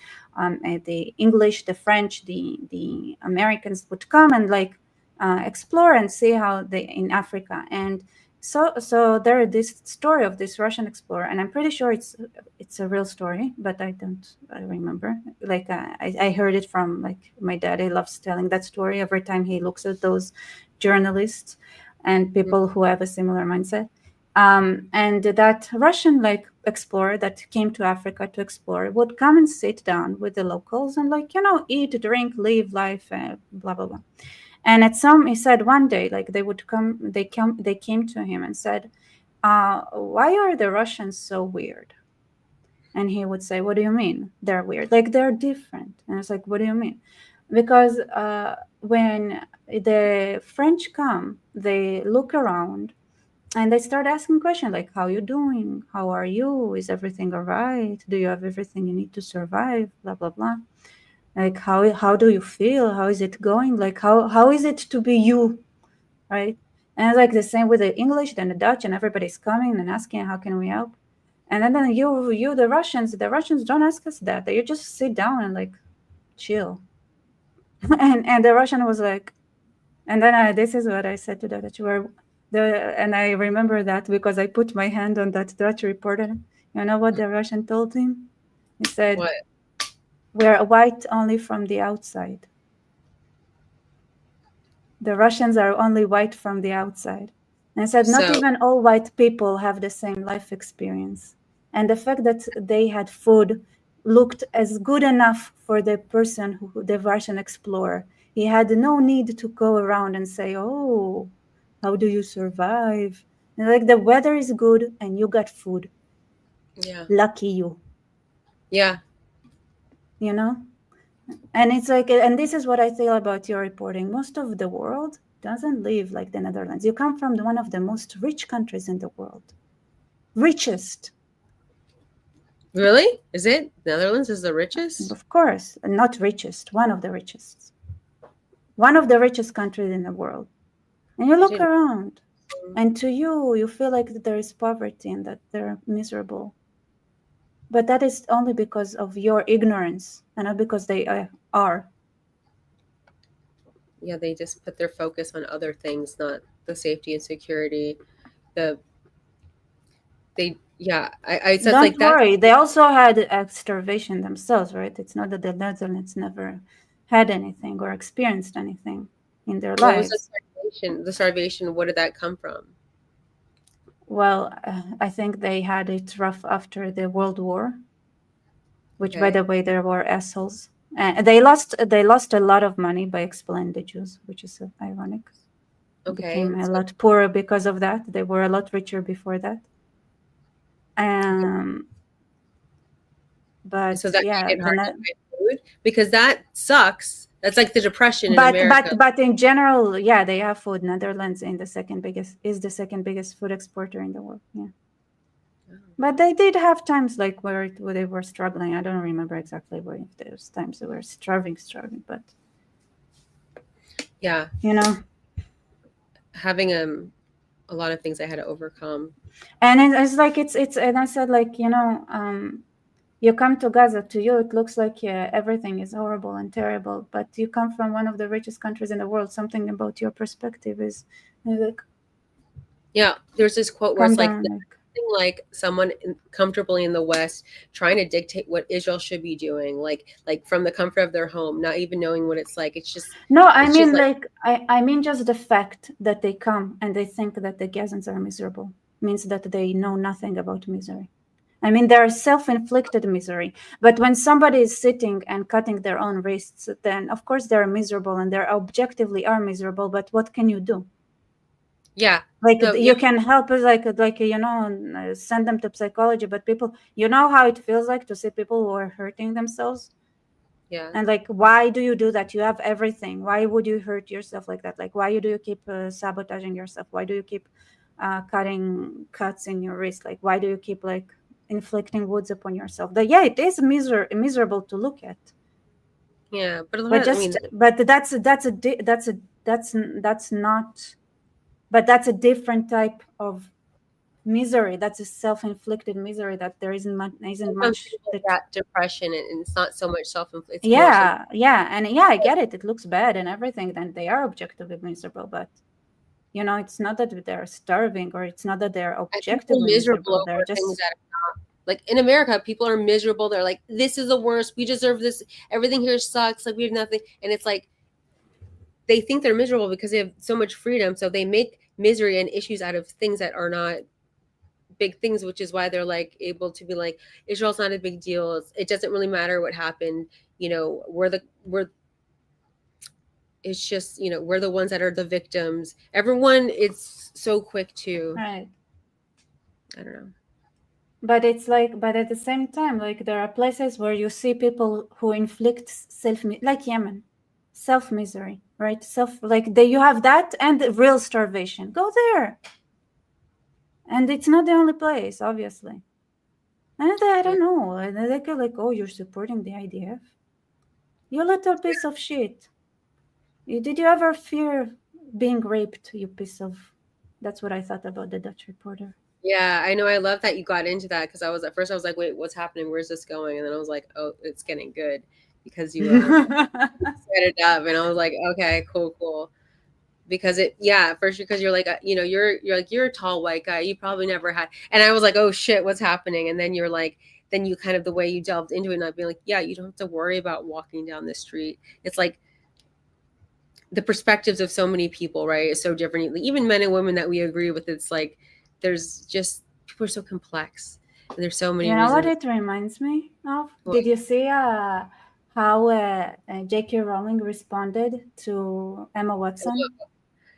English, the French, the Americans would come and like explore and see how they in Africa. And so there is this story of this Russian explorer, and I'm pretty sure it's a real story, but I remember. Like I heard it from like my dad. He loves telling that story every time he looks at those journalists and Mhm. people who have a similar mindset. And that Russian like explorer that came to Africa to explore would come and sit down with the locals and like, you know, eat, drink, live life, blah blah blah. And at some, he said one day, like they came to him and said, why are the Russians so weird? And he would say, what do you mean they're weird? Like they're different. And it's like, what do you mean? Because when the French come, they look around and they start asking questions like, how you doing? How are you? Is everything all right? Do you have everything you need to survive? Blah blah blah. Like how do you feel? How is it going? Like how is it to be you, right? And it's like the same with the English, then the Dutch, and everybody's coming and asking how can we help. And then you the Russians don't ask us that. You just sit down and like chill. And the Russian was like, and then this is what I said to the Dutch were and I remember that because I put my hand on that Dutch reporter. You know what the Russian told him? He said, What? "We're white only from the outside. The Russians are only white from the outside." And said, "Not So even all white people have the same life experience. And the fact that they had food looked as good enough for the person the Russian explorer. He had no need to go around and say, oh, how do you survive? And like the weather is good and you got food. yeah, Lucky you, yeah, you know?" And it's like, and this is what I feel about your reporting. Most of the world doesn't live like the Netherlands. You come from one of the most rich countries in the world. Richest, really? Is it Netherlands is the richest? of course, not richest, one of the richest. One of the richest countries in the world. And you I look didn't. around, and to you, you feel like there is poverty and that they're miserable. But that is only because of your ignorance and not because they are. Yeah, they just put their focus on other things, not the safety and security. The yeah, I so it's Don't like that's worry, they also had starvation themselves, right? It's not that the Netherlands never had anything or experienced anything in their what was the lives. starvation? The starvation, what did that come from? Well, I think they had it rough after the World War, which, by Okay, the way, there were assholes. They lost a lot of money by expelling the Jews, which is ironic. okay, Became a lot poorer because of that. They were a lot richer before that. okay. Um, And so but that yeah, made it hard to find food because that sucks. That's like the depression in but America. but but in general, yeah, they have food. Netherlands is the second biggest food exporter in the world. Yeah, but they did have times like where they were struggling. I don't remember exactly where if there's times they were struggling, but Yeah, you know, having a lot of things I had to overcome. and it's like it's and I said like you come to Gaza, to you it looks like everything is horrible and terrible, but you come from one of the richest countries in the world. Something about your perspective is like Yeah, there's this quote where calm it's like down, like. like someone comfortably in the West trying to dictate what Israel should be doing, like from the comfort of their home, not even knowing what it's like. No, I It's just mean like like I mean just the fact that they come and they think that the Gazans are miserable means that they know nothing about misery. I mean, they're self-inflicted misery. But when somebody is sitting and cutting their own wrists, then of course they're miserable and they objectively are miserable. But what can you do? yeah, Like no, yeah, you can help us, like send them to psychology. But people, you know how it feels like to see people who are hurting themselves. yeah, And like, why do you do that? You have everything. Why would you hurt yourself like that? Like, why do you keep sabotaging yourself? Why do you keep cutting cuts in your wrist? Like, why do you keep like inflicting wounds upon yourself? That, yeah, it is miserable to look at. yeah. But a lot But of, I mean, just but that's not. But that's a different type of misery. That's a self-inflicted misery that there isn't sometimes much people that. get depression, and it's not so much it's more so. Yeah, and yeah, I get it. It looks bad and everything. Then they are objectively miserable, but it's not that they're starving or it's not that they're And people objectively miserable miserable. They're over things just that like in America, people are miserable. They're like, this is the worst. We deserve this. Everything here sucks. Like we have nothing. And it's like they think they're miserable because they have so much freedom. So they make misery and issues out of things that are not big things, which is why they're like able to be like, Israel's not a big deal. It doesn't really matter what happened. We're it's just, we're the ones that are the victims. Everyone is so quick to, right. I don't know. But it's like, but at the same time, like there are places where you see people who inflict like Yemen, self misery, right? Like you have that and real starvation. Go there, and it's not the only place, obviously. And I Yeah. don't know. And they go like, oh, you're supporting the IDF. You little piece of shit. Did you ever fear being raped, you piece of... That's what I thought about the Dutch reporter. Yeah, I know. I love that you got into that because I was at first I was like, wait, what's happening? Where's this going? And then I was like, oh, it's getting good because you set it up, and I was like, okay, cool, cool. Because it, yeah, first because you're like, you're like you're a tall white guy, you probably never had, and I was like, oh shit, what's happening? And then you're like, then you kind of the way you delved into it, not being like, yeah, you don't have to worry about walking down the street. It's like the perspectives of so many people, right, is so different. Even men and women that we agree with, it's like there's just people are so complex, and there's so many You know what reasons. it reminds me of? Well, Did you see how J.K. Rowling responded to Emma Watson?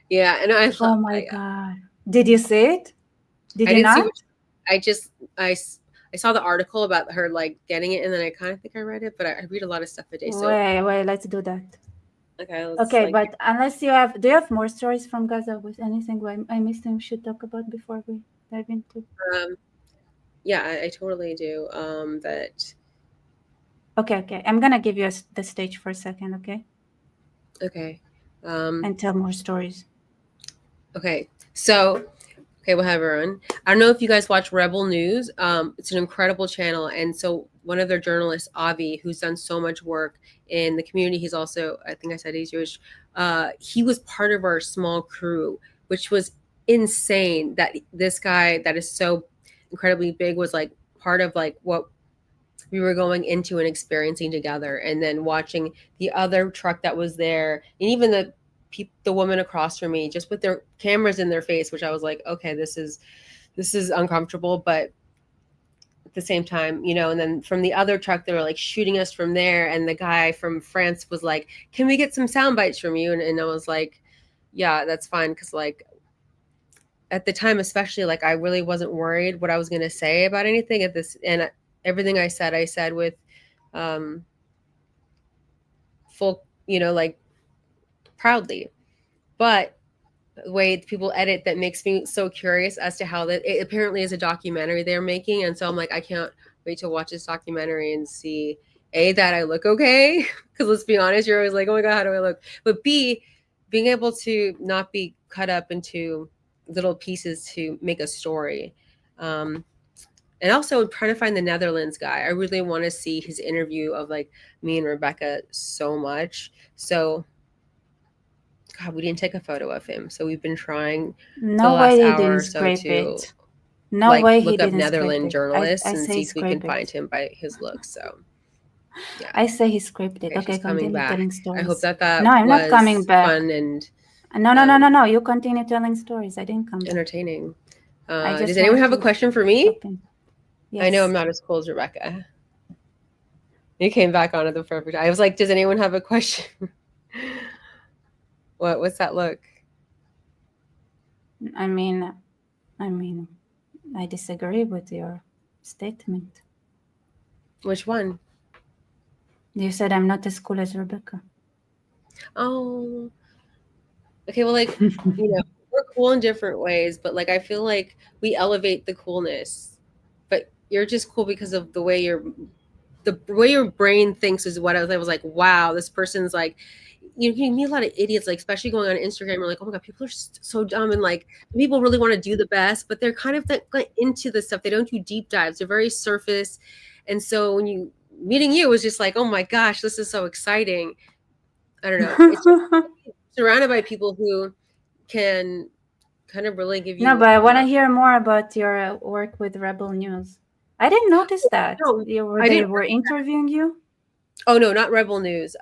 yeah, and Oh my God. Did you see it? Did I you didn't see not? which. I just I saw the article about her like getting it, and then I kind of think I read it, but I read a lot of stuff a day, so Wait, let's do that. okay, let's Okay, like but unless you have, do you have more stories from Gaza with anything I missed and we should talk about before we dive into? um yeah, I totally do. That Okay. I'm gonna give you the stage for a second, okay? okay, um And tell more stories. okay, so okay, well, hi everyone. I don't know if you guys watch Rebel News. It's an incredible channel, and so one of their journalists, Avi, who's done so much work in the community, he's also, I think I said he's Jewish. He was part of our small crew, which was insane. That this guy that is so incredibly big was like part of like what we were going into and experiencing together, and then watching the other truck that was there, and even the woman across from me just with their cameras in their face, which I was like, okay, this is uncomfortable, but at the same time, and then from the other truck they were like shooting us from there, and the guy from France was like, can we get some sound bites from you? And I was like, yeah, that's fine, because like at the time especially, like I really wasn't worried what I was going to say about anything at this, and everything I said with um full, like proudly. But the way people edit that makes me so curious as to how that it apparently is a documentary they're making, and so I'm like, I can't wait to watch this documentary and see that I look okay, because let's be honest, you're always like, oh my god, how do I look? But B, being able to not be cut up into little pieces to make a story. And also trying to find the Netherlands guy. I really want to see his interview of like me and Rebecca so much. So God, we didn't take a photo of him. So we've been trying for the No way last he hour didn't or so scrape to it. No like way he look up didn't scrape Netherlands it. I, journalists I and say see he if we can scraped find it. him by his looks. So yeah. I say he scraped it. Okay, Okay, she's coming continue telling back. I hope stories. that No, I'm not coming was back. fun and No, no, no, no, um, no. You continue telling stories. I didn't come back. entertaining. I Does just anyone want have a to question for me? hop in. I know I'm Yes. not as cool as Rebecca. You came back on at the perfect time. I was like, does anyone have a question? What's that look? I mean, I mean, I disagree with your statement. Which one? You said I'm not as cool as Rebecca. Oh, okay. Well, like, we're cool in different ways, but like, I feel like we elevate the coolness. But you're just cool because of the way your brain thinks is what I was like, wow, this person's like, you meet a lot of idiots, like especially going on Instagram. You're like, oh my god, people are so dumb, and like people really want to do the best, but they're kind of like into the stuff. They don't do deep dives. They're very surface, and so when you meeting you was just like, oh my gosh, this is so exciting. I don't know. It's just surrounded by people who can kind of really give No, you but I want to hear more about your work with Rebel News. I didn't notice that. no, I They didn't. were interviewing you? Oh no, not Rebel News.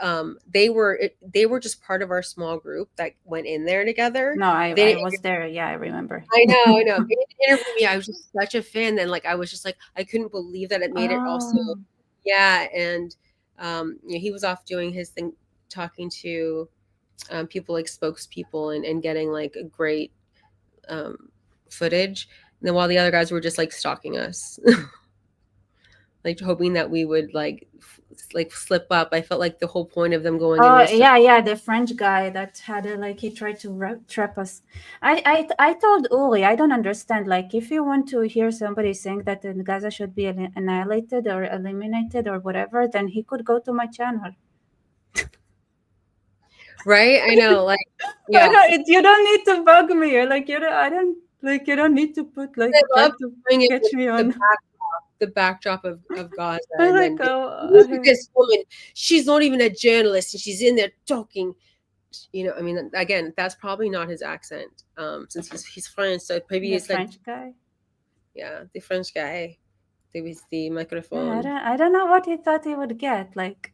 They were just part of our small group that went in there together. No, They I didn't, was there. Yeah, I remember. I know. They didn't interview me. I was just such a fan. Then like I was just like I couldn't believe that it made it also. Oh. Yeah, and he was off doing his thing, talking to people like spokespeople and getting like a great um, footage. And then while the other guys were just like stalking us. Like hoping that we would like slip up. I felt like the whole point of them going in Oh, was to yeah, the French guy that had like he tried to trap us. I told Uri, I don't understand. Like, if you want to hear somebody saying that Gaza should be annihilated or eliminated or whatever, then he could go to my channel. Right? I know, like, I yeah. don't. You don't need to bug me. You're like you don't. I don't like. You don't need to put like I try love to doing it catch with me the on. backdrop of Gaza, I'm and like, then be oh, look at this woman. She's not even a journalist, and she's in there talking. I mean, again, that's probably not his accent, since he's French. So maybe the it's like, French guy. yeah, the French guy with the Yeah, microphone. I don't know what he thought he would get. Like,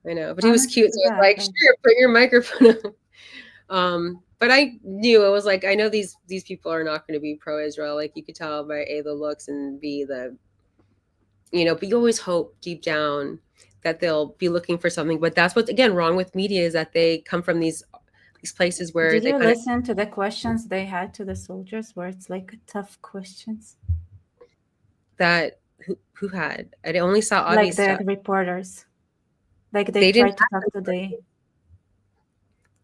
I know, but he was honest cute, to so I was God, like, like, sure, put your microphone on. But I knew, it was like, I know these people are not going to be pro-Israel. Like, you could tell by A, the looks, and B, the, but you always hope deep down that they'll be looking for something. But that's what's, again, wrong with media, is that they come from these places where did they you kind of, listen to the questions they had to the soldiers, where it's like tough questions, that who had, I only saw like obvious the stuff. reporters, like they They didn't tried to talk to the.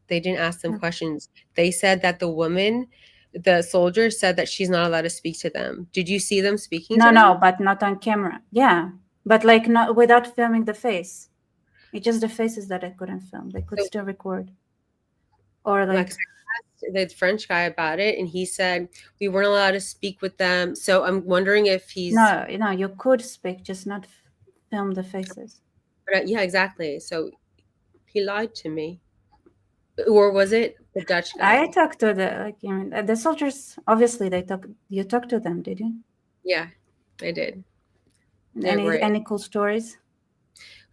they didn't ask them questions. They said that the soldier said that she's not allowed to speak to them. Did you see them speaking No, to no, them? but not on camera. Yeah, but like not without filming the face. It's just the faces that I couldn't film. They could So, still record. Or like, like, the French guy about it, and he said we weren't allowed to speak with them. So I'm wondering if he's, no, you could speak, just not film the faces. yeah, exactly. So he lied to me, or was it the Dutch I guy? talked to the soldiers. Obviously, they talk. You talked to them, did you? Yeah, I did. They're Any great. cool stories?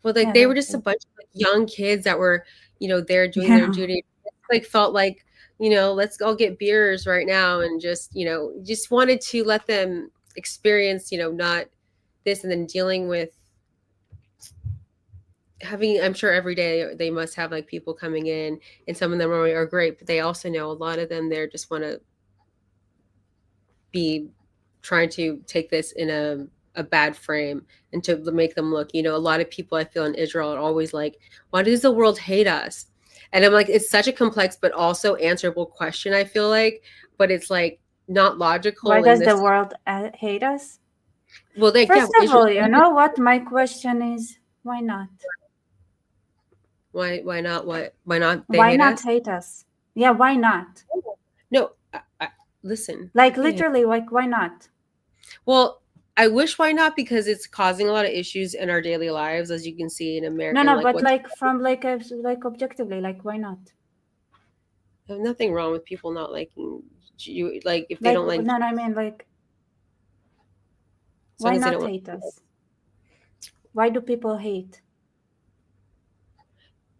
Well, like, Yeah, they they're were just a cool. bunch of, like, young kids that were, there doing their Yeah. duty. Like, felt like, let's all get beers right now, and just, just wanted to let them experience, not this, and then dealing with having, I'm sure every day they must have, like, people coming in, and some of them are great, but they also know a lot of them there just want to be trying to take this in a bad frame, and to make them look, a lot of people I feel in Israel are always like, why does the world hate us? And I'm like, it's such a complex but also answerable question, I feel like, but it's like not Why logical in does the this. world hate us? Well, like, yeah, First of Israel, all, you know what my question is? Why not? why not, why not they Why hate not us? hate us? Yeah, why not? No, listen, Like they, literally, like why not? well, I wish why not, because it's causing a lot of issues in our daily lives, as you can see in No, America, and no, like but what's, like from like objectively, like why not? there's nothing wrong with people not liking you, like, if they Like don't like, no, no, I mean like as long why as they don't not want. hate us? Why do people hate?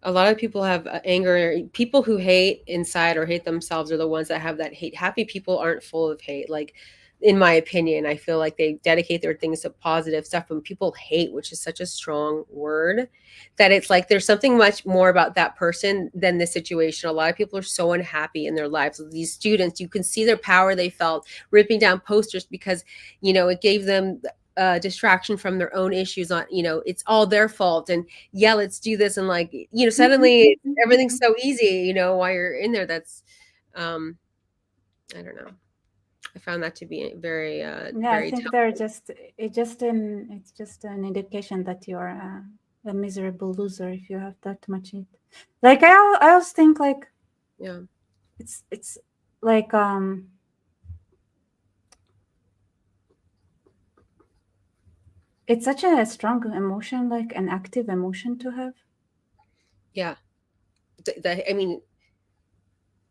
A lot of people have anger. People who hate inside or hate themselves are the ones that have that hate. Happy people aren't full of hate. Like, in my opinion, I feel like they dedicate their things to positive stuff. When people hate, which is such a strong word, that it's like there's something much more about that person than the situation. A lot of people are so unhappy in their lives. These students, you can see their power they felt ripping down posters because, it gave them distraction from their own issues. On, it's all their fault, and yeah, let's do this, and, like, suddenly everything's so easy, while you're in there. That's, um I don't know, I found that to be very, Yeah, I very think tough. they're just it's just an indication that you're a miserable loser if you have that much hate. Like I always think like Yeah, it's like it's such a strong emotion, like an active emotion to have. yeah. I mean,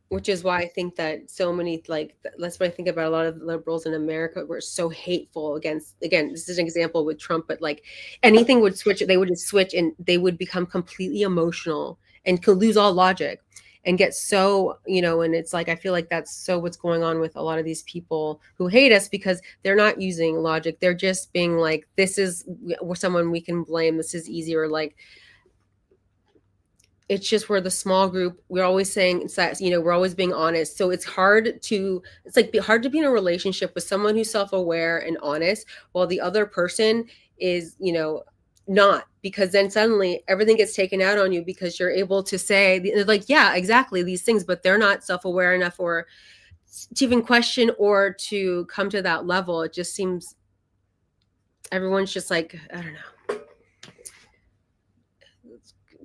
which is why I think that so many, like, that's what I think about a lot of liberals in America were so hateful against, again, this is an example with Trump, but like anything would switch, they would just switch, and they would become completely emotional and could lose all logic and get so, and it's like, I feel like that's so what's going on with a lot of these people who hate us, because they're not using logic. They're just being like, this is someone we can blame. This is easier. Like, it's just, we're the small group. We're always saying it's that, we're always being honest. So it's like hard to be in a relationship with someone who's self-aware and honest, while the other person is, not, because then suddenly everything gets taken out on you, because you're able to say, like, yeah, exactly, these things, but they're not self-aware enough, or to even question, or to come to that level. It just seems everyone's just like, I don't know,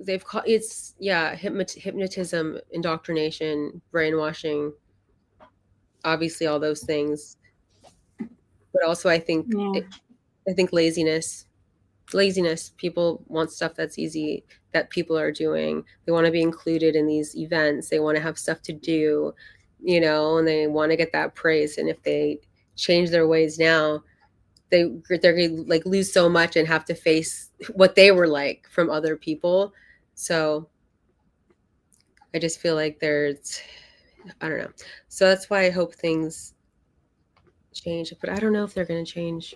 they've called it's yeah, hypnotism, indoctrination, brainwashing, obviously all those things. But also Yeah. I think laziness. People want stuff that's easy that people are doing. They want to be included in these events. They want to have stuff to do, and they want to get that praise. And if they change their ways now, they're going to like lose so much and have to face what they were like from other people. So I just feel like I don't know. So that's why I hope things change, but I don't know if they're going to change.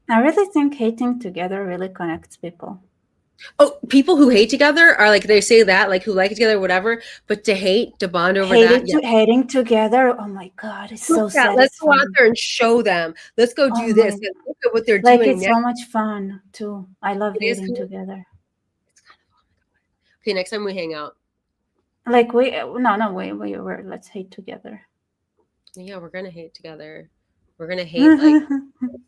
I really think hating together really connects people. Oh, people who hate together are like they say that like who like it together, whatever. But to hate, to bond over that, yeah. Hating together. Oh my God, it's so Yeah, let's go out satisfying. there and show them. Let's go Oh do this. my, And look at what they're like doing it's now. so much fun too. I love It is hating kind of, together. it's kind of okay. Next time we hang out, Like we no we were let's hate together. yeah, we're gonna hate together. We're gonna hate like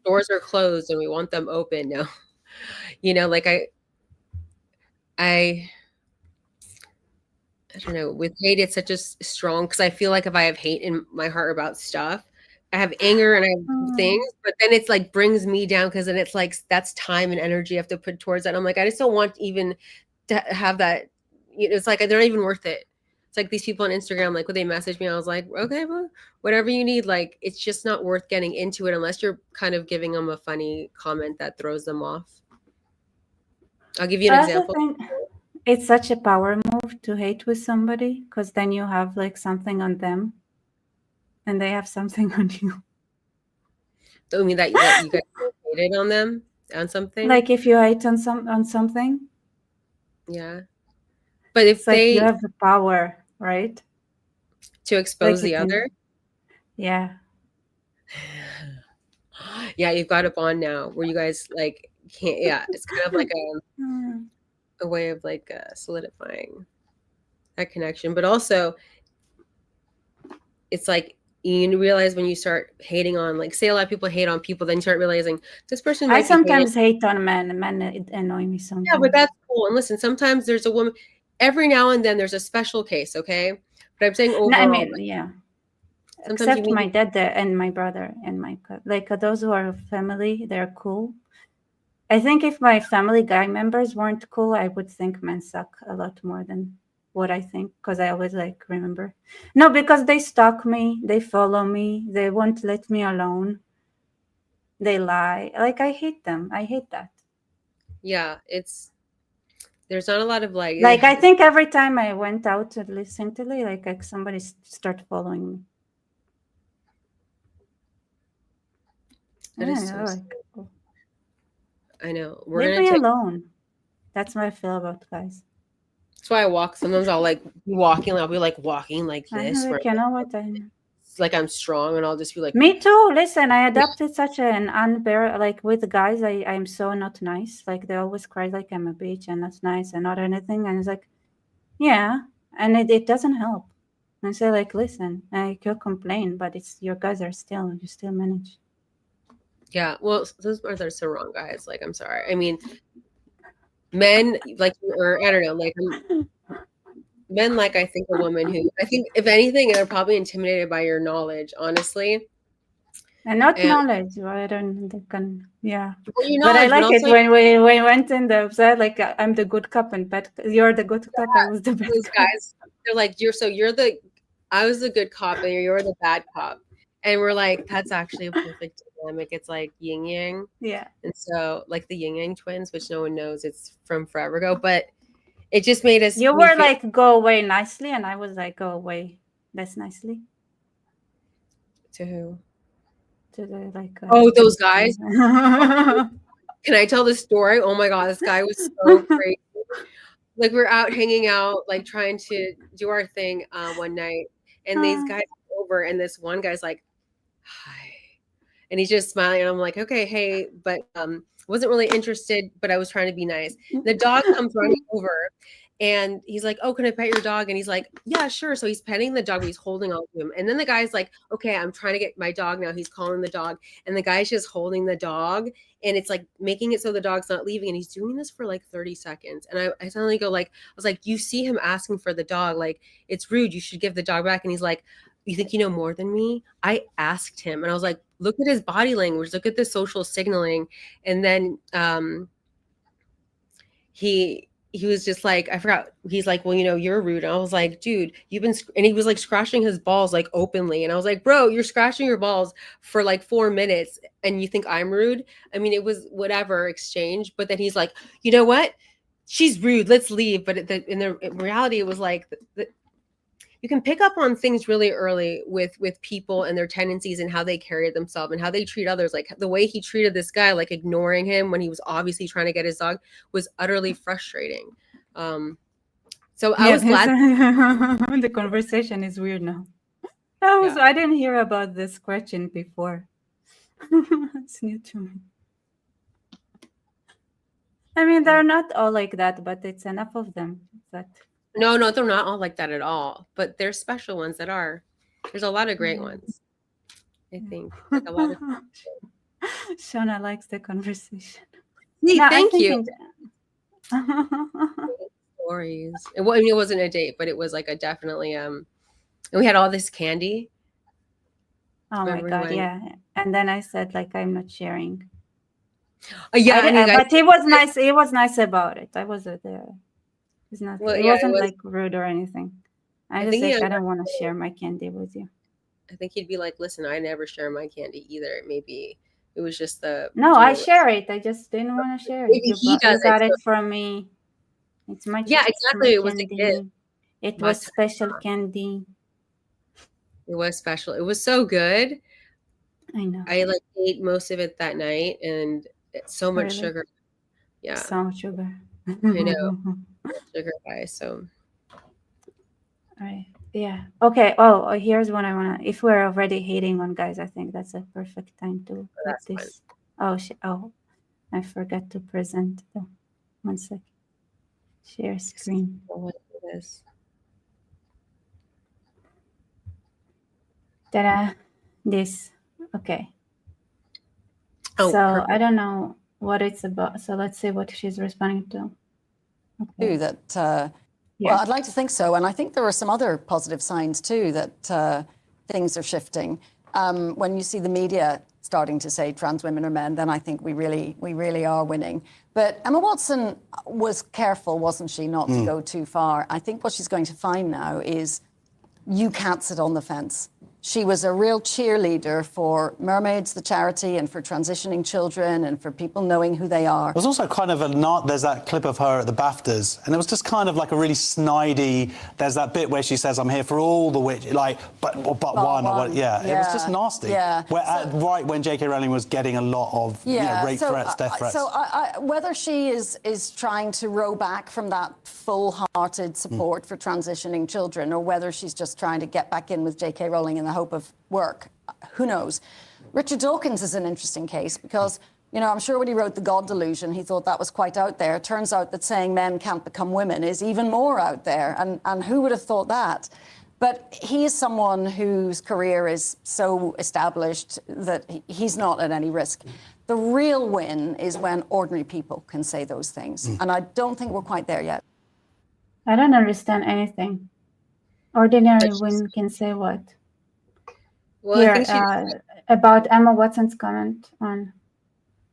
doors are closed and we want them open. No, like I I don't know. With hate, it's such a strong because I feel like if I have hate in my heart about stuff, I have anger and I have things, but then it's like brings me down because then it's like that's time and energy I have to put towards that. And I'm like, I just don't want even to have that. It's like they're not even worth it. It's like these people on Instagram, like when they message me, I was like, okay, well, whatever you need. Like it's just not worth getting into it unless you're kind of giving them a funny comment that throws them off. I'll give you an I also example. think it's such a power move to hate with somebody because then you have like something on them and they have something on you. I mean that you guys hated on them on something. Like if you hate on something, Yeah. But it's if like you they have the power, right? to expose Like you the other, can, yeah. yeah, you've got a bond now where you guys like can't. Yeah, it's kind of like Mm. a way of like solidifying that connection. But also, it's like you realize when you start hating on, like, say a lot of people hate on people, then you start realizing this person I might be hating. sometimes hate on men. Men annoy me Yeah, but sometimes. that's cool. And listen, sometimes there's a woman. Every now and then, there's a special case. Okay, but I'm saying No, I overall, mean, like, yeah. sometimes you Except meet. my dad and my brother and my like those who are family, they're cool. I think if my family guy members weren't cool, I would think men suck a lot more than what I think because I always like remember. No, because they stalk me, they follow me, they won't let me alone, they lie. Like I hate them. I hate that. Yeah, there's not a lot of like. Like I think every time I went out recently, like somebody start following me. That is so. Yeah, like I know. We're leave gonna me take. alone. That's what I feel about guys. That's why I walk. Sometimes I'll like be walking. I'll be like walking like this, where Like you know what it's like I'm strong, and I'll just be like, me too. Listen, I adopted such an unbear like with guys. I'm so not nice. Like they always cry like I'm a bitch and not nice and not anything. And it's like, yeah, and it doesn't help. And say like, listen, I could complain, but it's your guys are still you still manage. yeah. Well, those are so wrong, guys. Like, I'm sorry. I mean, men like, or I don't know, like men like I think a woman who I think if anything, they're probably intimidated by your knowledge, honestly. And not And knowledge. Well, I don't they can yeah. well, your But I knowledge, but like it also when we went in the side like I'm the good cop and bad. You're the good cop. I was the bad those cop. guys, they're like, you're the I was the good cop and you're the bad cop. And we're like, that's actually a perfect dynamic. It's like yin yang. Yeah. And so like the yin yang twins, which no one knows it's from forever ago, but it just made You me were feel like go away nicely, and I was like go away less nicely to who? to the like Oh, those to guys. the Can I tell the story? Oh my god, this guy was so crazy. Like we're out hanging out, like trying to do our thing one night, and these guys come over, and this one guy's like, "Hi," and he's just smiling, and I'm like, "Okay, hey," but wasn't really interested, but I was trying to be nice. The dog comes running over, And he's like, "Oh, can I pet your dog?" And he's like, "Yeah, sure." So he's petting the dog, but he's holding on to him. And then the guy's like, "Okay, I'm trying to get my dog now." He's calling the dog, and the guy's just holding the dog, and it's like making it so the dog's not leaving. And he's doing this for like 30 seconds. And I suddenly go like, I was like, "You see him asking for the dog? Like, it's rude. You should give the dog back." And he's like, "You think you know more than me?" I asked him, and I was like, "Look at his body language. Look at the social signaling." And then he was just like, I forgot. He's like, "Well, you're rude." And I was like, "Dude, you've been," and he was like scratching his balls like openly. And I was like, "Bro, you're scratching your balls for like 4 minutes and you think I'm rude?" I mean, it was whatever exchange. But then he's like, "You know what? She's rude. Let's leave." But in reality, it was like you can pick up on things really early with people and their tendencies and how they carry themselves and how they treat others. Like the way he treated this guy, like ignoring him when he was obviously trying to get his dog, was utterly frustrating. So I Yeah, was glad. the conversation is weird now. Yeah. I didn't hear about the scratching before. It's new to me. I mean, they're not all like that, but it's enough of them that No, they're not all like that at all. But there's special ones that are. There's a lot of great yeah. ones. I think like a lot of Yeah. Shauna likes the conversation. Hey, Now I'm thank you. thinking. Stories. I mean, it wasn't a date, but it was like a definitely and we had all this candy. Oh my Remember we God, went. yeah. And then I said like I'm not sharing. Oh yeah, and you guys. But he was nice. He was nice about it. I was there. It's not. Well, It yeah, it wasn't was. like rude or anything. I I just think he like I don't want to share my candy with you. I think he'd be like, "Listen, I never share my candy either. Maybe it was just the No, I doing it. share it. I just didn't want to share it. Maybe he You does it." got So it from me. yeah, It's my exactly. It was a gift. candy. It My was time. special candy. It was special. It was so good. I know. I like ate most of it that night, and it's so much Really, sugar. Yeah, so much sugar. I know. Sugar guy. So Right. Yeah. Okay. Oh, here's what I wanna. If we're already hating on guys, I think that's a perfect time to put that's fun. this. Oh, oh, I forgot to present. Oh, 1 second. Share screen. What it is. Ta-da! This. Okay. Oh, So I perfect. don't know what it's about. So let's see what she's responding to. Okay. That Yeah. well, I'd like to think so, and I think there are some other positive signs too that things are shifting. When you see the media starting to say trans women are men, then I think we really are winning. But Emma Watson was careful, wasn't she, not to go too far. I think what she's going to find now is you can't sit on the fence. She was a real cheerleader for Mermaids, the charity, and for transitioning children and for people knowing who they are. There's also kind of there's that clip of her at the BAFTAs, and it was just kind of like a really snidey, there's that bit where she says, "I'm here for all the witch," like, but one. Or what, yeah, it was just nasty. Yeah. Right when J.K. Rowling was getting a lot of rape threats, death threats. So whether she is trying to row back from that full-hearted support for transitioning children, or whether she's just trying to get back in with J.K. Rowling in the hope of work, who knows? Richard Dawkins is an interesting case because, I'm sure when he wrote The God Delusion, he thought that was quite out there. It turns out that saying men can't become women is even more out there. And who would have thought that? But he is someone whose career is so established that he's not at any risk. The real win is when ordinary people can say those things. And I don't think we're quite there yet. I don't understand anything. Ordinary women can say what? Well, Here, I think about Emma Watson's comment on,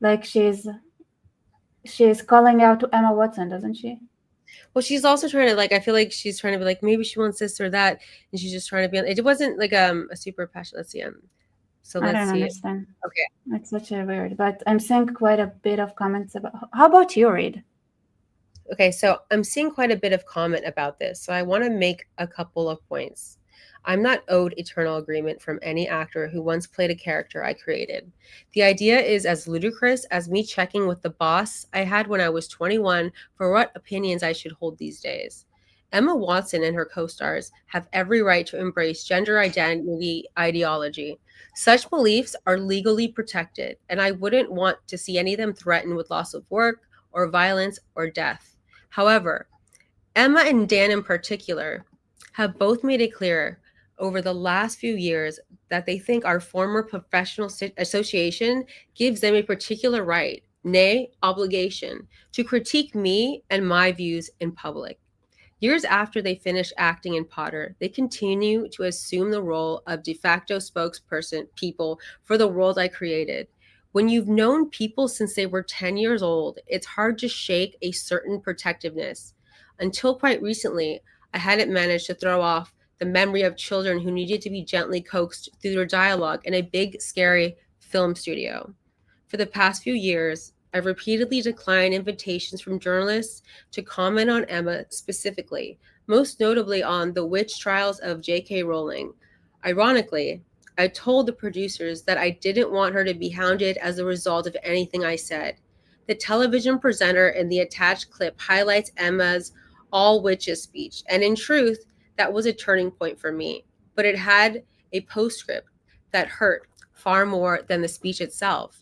like she's calling out to Emma Watson, doesn't she? Well, she's also trying to I feel like she's trying to be like maybe she wants this or that, and she's just trying to be. It wasn't like a super passion. Let's see. So I let's don't see. understand. Okay, It's such a weird. But I'm seeing quite a bit of comments about. How about you, Reed? Okay, so I'm seeing quite a bit of comment about this. So I want to make a couple of points. I'm not owed eternal agreement from any actor who once played a character I created. The idea is as ludicrous as me checking with the boss I had when I was 21 for what opinions I should hold these days. Emma Watson and her co-stars have every right to embrace gender identity ideology. Such beliefs are legally protected, and I wouldn't want to see any of them threatened with loss of work or violence or death. However, Emma and Dan in particular have both made it clear over the last few years that they think our former professional association gives them a particular right, nay, obligation, to critique me and my views in public. Years after they finish acting in Potter, they continue to assume the role of de facto spokesperson people for the world I created. When you've known people since they were 10 years old, it's hard to shake a certain protectiveness. Until quite recently, I hadn't managed to throw off the memory of children who needed to be gently coaxed through their dialogue in a big, scary film studio. For the past few years, I've repeatedly declined invitations from journalists to comment on Emma specifically, most notably on the witch trials of J.K. Rowling. Ironically, I told the producers that I didn't want her to be hounded as a result of anything I said. The television presenter in the attached clip highlights Emma's all witches speech, and in truth, that was a turning point for me. But it had a postscript that hurt far more than the speech itself.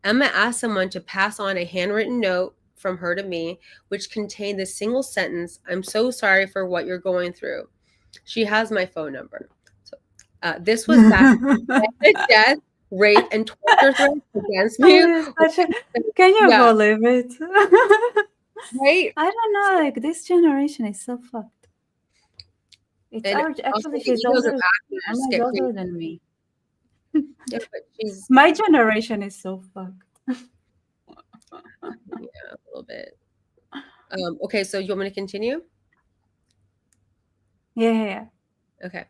Emma asked someone to pass on a handwritten note from her to me, which contained the single sentence, "I'm so sorry for what you're going through." She has my phone number. So, this was back when death, rape, and torture threats against me. Can you Yeah. believe it? Right? I don't know. Like this generation is so fucked. It's And actually also she's the egos older. of actors Emma's get older crazy. than me. Yeah, but she's My generation is so fucked. yeah, a little bit. Okay, so you want me to continue? Yeah. Okay.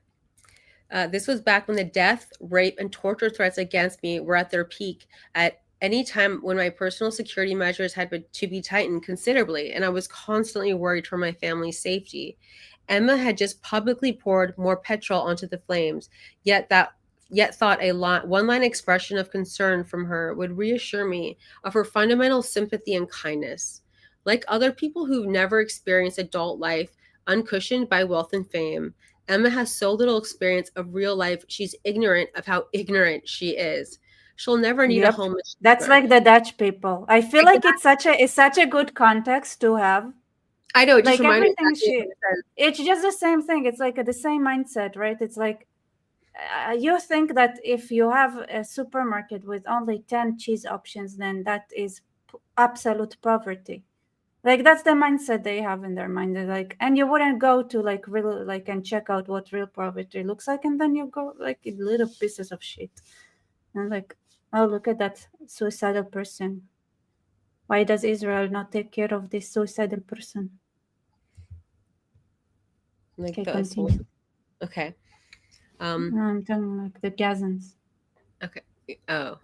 This was back when the death, rape, and torture threats against me were at their peak at any time when my personal security measures had to be tightened considerably, and I was constantly worried for my family's safety. Emma had just publicly poured more petrol onto the flames, yet thought a one-line expression of concern from her would reassure me of her fundamental sympathy and kindness. Like other people who've never experienced adult life uncushioned by wealth and fame, Emma has so little experience of real life, she's ignorant of how ignorant she is. She'll never need a Yep. homeless That's shelter. like the Dutch people. I feel like it's such a good context to have. I know, it just Like reminded me everything exactly what it says. it's just the same thing. It's like the same mindset, right? It's like you think that if you have a supermarket with only 10 cheese options, then that is absolute poverty. Like that's the mindset they have in their mind. They're like, and you wouldn't go to like real like and check out what real poverty looks like, and then you go like in little pieces of shit. And like, oh, look at that suicidal person. Why does Israel not take care of this suicidal person? Like Okay, the continue. okay. I'm talking like the Gazans. Okay. Oh.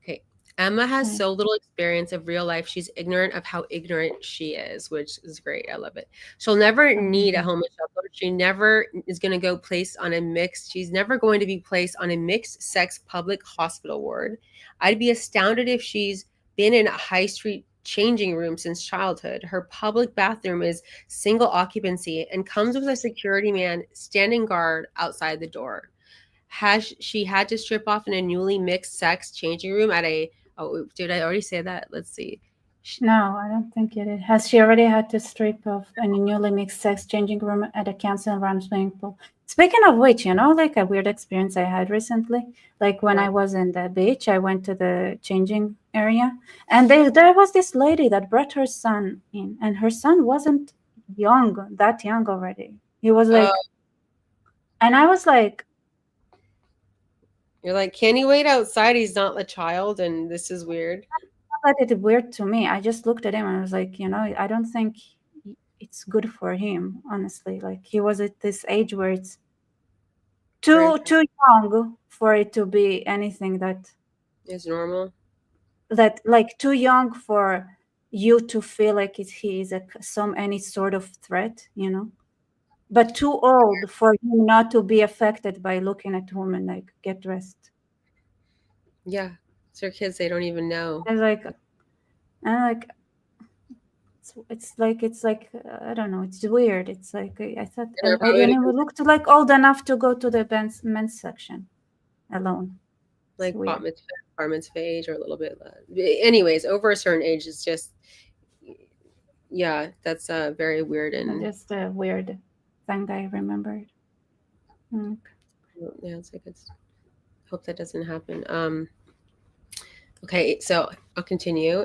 Okay. Emma has Okay. so little experience of real life. She's ignorant of how ignorant she is, which is great. I love it. She'll never need a homeless shelter. She never is going to go placed on a mixed. She's never going to be placed on a mixed sex public hospital ward. I'd be astounded if she's been in a high street changing room since childhood. Her public bathroom is single occupancy and comes with a security man standing guard outside the door. Has she had to strip off in a newly mixed sex changing room at a oh did I already say that? Let's see. No, I don't think it is. Has she already had to strip off in a newly mixed sex changing room at a council run swimming pool? Speaking of which, you know, like a weird experience I had recently. Like when I was in the beach, I went to the changing area, and there was this lady that brought her son in, and her son wasn't that young already. He was like, and I was like, You're like, can he wait outside? He's not a child, and this is weird. that it's weird to me. I just looked at him and I was like, you know, I don't think it's good for him, honestly. Like he was at this age where it's too young for it to be anything that is normal. That like too young for you to feel like he is any sort of threat, you know, but too old for him not to be affected by looking at women like get dressed. Yeah, it's your kids. They don't even know. And like it's like I don't know. It's weird. It's like I thought, and it looked like old enough to go to the men's section alone. Like bar mitzvah age or a little bit less. Anyways, over a certain age, it's just Yeah, that's very weird and Just a weird thing I remembered. Mm. yeah, it's hope that doesn't happen. Okay, so I'll continue.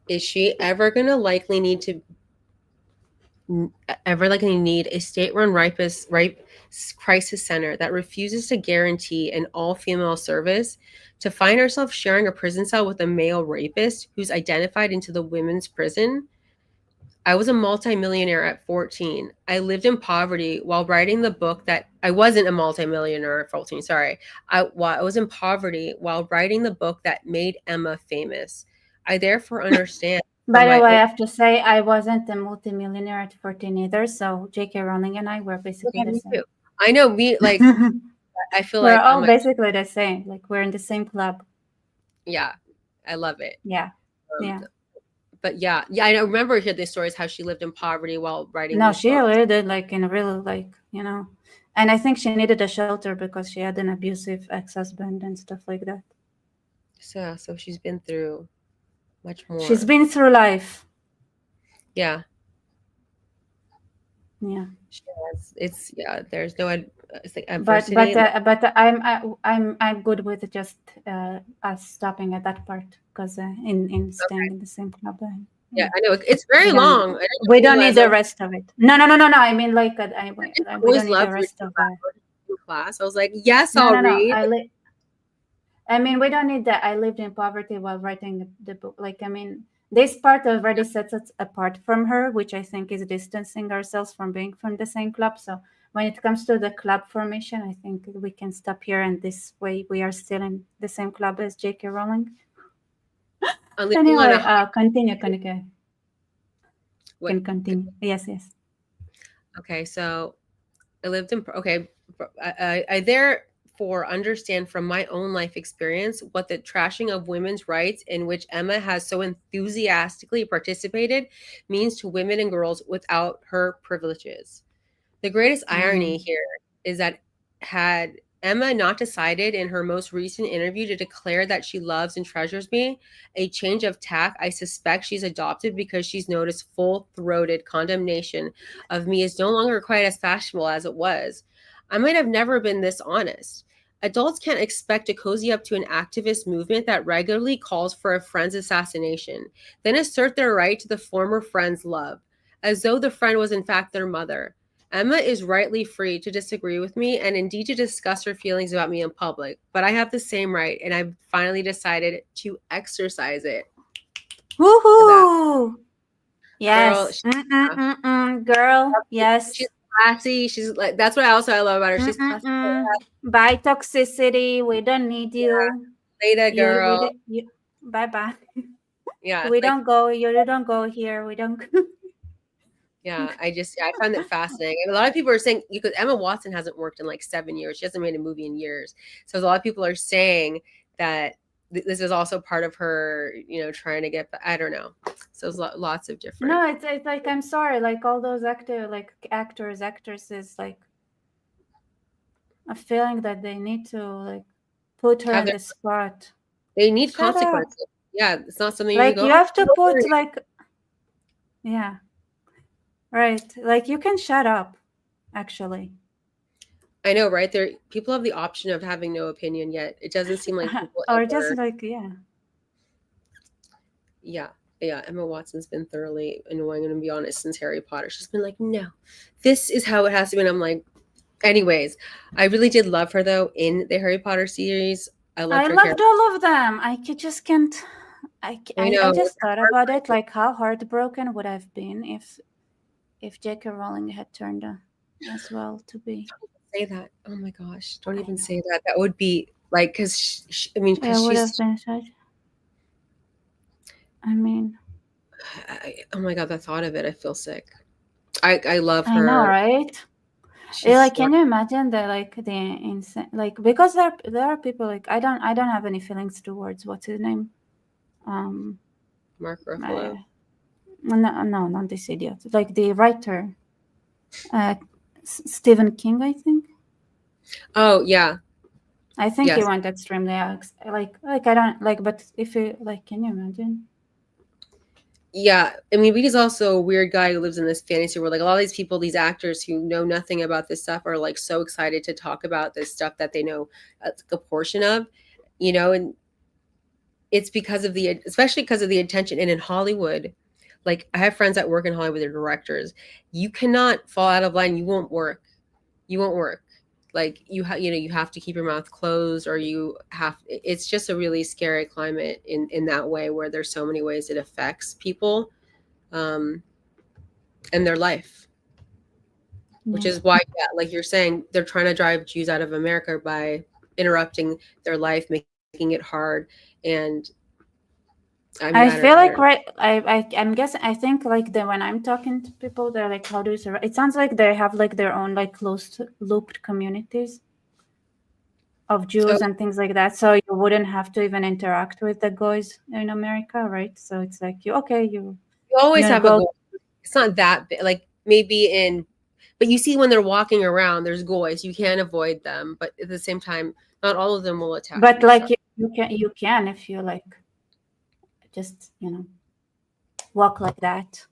Is she ever likely need a state-run rape crisis center that refuses to guarantee an all-female service, to find herself sharing a prison cell with a male rapist who's identified into the women's prison? I was a multimillionaire at 14. I lived in poverty while writing the book that I wasn't a multimillionaire at 14. Sorry. I was in poverty while writing the book that made Emma famous. I therefore understand By from the my way, I own. have to say I wasn't a multimillionaire at 14 either. So J.K. Rowling and I were basically Yeah, the me same. too. I know we like. I feel We're like I'm all like, basically the same. Like we're in the same club. yeah, I love it. Yeah. Um, Yeah. but yeah, I remember hear these stories how she lived in poverty while writing No, these she books. really did, like in a real, like, and I think she needed a shelter because she had an abusive ex-husband and stuff like that. So she's been through much She's more. been through life. Yeah, Yeah. she has. It's There's no it's like But adversity. I'm good with just us stopping at that part because in staying in the same club. Yeah, Yeah. I know it's very We don't long. I we didn't don't need realize the rest of it. No. I mean, like I we always don't need the loved reading rest of in class. I was like, yes, I'll no. read. I mean, we don't need that. I lived in poverty while writing the book. Like, I mean, this part already sets us apart from her, which I think is distancing ourselves from being from the same club. So when it comes to the club formation, I think we can stop here, and this way we are still in the same club as J.K. Rowling. I'm leaving on Anyway, a continue. what? Can continue. Yes. Okay, so I lived in okay. I therefore understand from my own life experience what the trashing of women's rights, in which Emma has so enthusiastically participated, means to women and girls without her privileges. The greatest irony here is that had Emma not decided in her most recent interview to declare that she loves and treasures me, a change of tack I suspect she's adopted because she's noticed full-throated condemnation of me is no longer quite as fashionable as it was. I might have never been this honest. Adults can't expect to cozy up to an activist movement that regularly calls for a friend's assassination, then assert their right to the former friend's love, as though the friend was in fact their mother. Emma is rightly free to disagree with me and indeed to discuss her feelings about me in public, but I have the same right, and I've finally decided to exercise it. Woohoo! Yes. Girl, yes. She's classy. She's like, that's what I love about her. She's classy. Bye, toxicity. We don't need you. Later, girl. Bye bye. Yeah. We don't go. You don't go here. We don't. Yeah, I find it fascinating. And a lot of people are saying because Emma Watson hasn't worked in like 7 years. She hasn't made a movie in years. So a lot of people are saying that this is also part of her, trying to get. I don't know. So there's lots of different. No, it's like I'm sorry, like all those actors, actresses, like a feeling that they need to like put her in the spot. They need Shut consequences. Up. Yeah, it's not something like you go. You have to put like. Yeah. Right. Like you can shut up, actually. I know, right? People have the option of having no opinion, yet it doesn't seem like people or just like, yeah. Emma Watson's been thoroughly annoying, and to be honest, since Harry Potter. She's been like, no, this is how it has to be. And I'm like, anyways, I really did love her though in the Harry Potter series. I loved all of them. I just can't. I just thought about it, like how heartbroken would I've been if J.K. Rowling had turned as well to be. Don't say that. Oh my gosh! Don't even say that. That would be like because it would have been such. I mean, oh my god! The thought of it, I feel sick. I love her. I know, right? Like, can you imagine the insane, like, because there are people like I don't have any feelings towards what's his name, Mark Ruffalo. No, not this idiot. Like the writer, Stephen King, I think. Oh yeah. I think he went extremely like I don't like, but if you like, can you imagine? Yeah, I mean, he's also a weird guy who lives in this fantasy world. Like a lot of these people, these actors who know nothing about this stuff are like so excited to talk about this stuff that they know a portion of, and it's because of especially because of the attention. And in Hollywood, like I have friends that work in Hollywood, they're directors. You cannot fall out of line. You won't work. You won't work. Like you have to keep your mouth closed, or it's just a really scary climate in that way, where there's so many ways it affects people and their life, which is why, yeah, like you're saying, they're trying to drive Jews out of America by interrupting their life, making it hard. And I mean, I feel like, don't- right, I'm guessing, I think like when I'm talking to people, they're like, how do you survive? It sounds like they have like their own like closed looped communities of Jews Oh, and things like that. So you wouldn't have to even interact with the guys in America, right? So it's like you always have a go. goal. It's not that big, like maybe but you see when they're walking around, there's goys. You can't avoid them, but at the same time, not all of them will attack But you. like So. you can if you like just walk like that.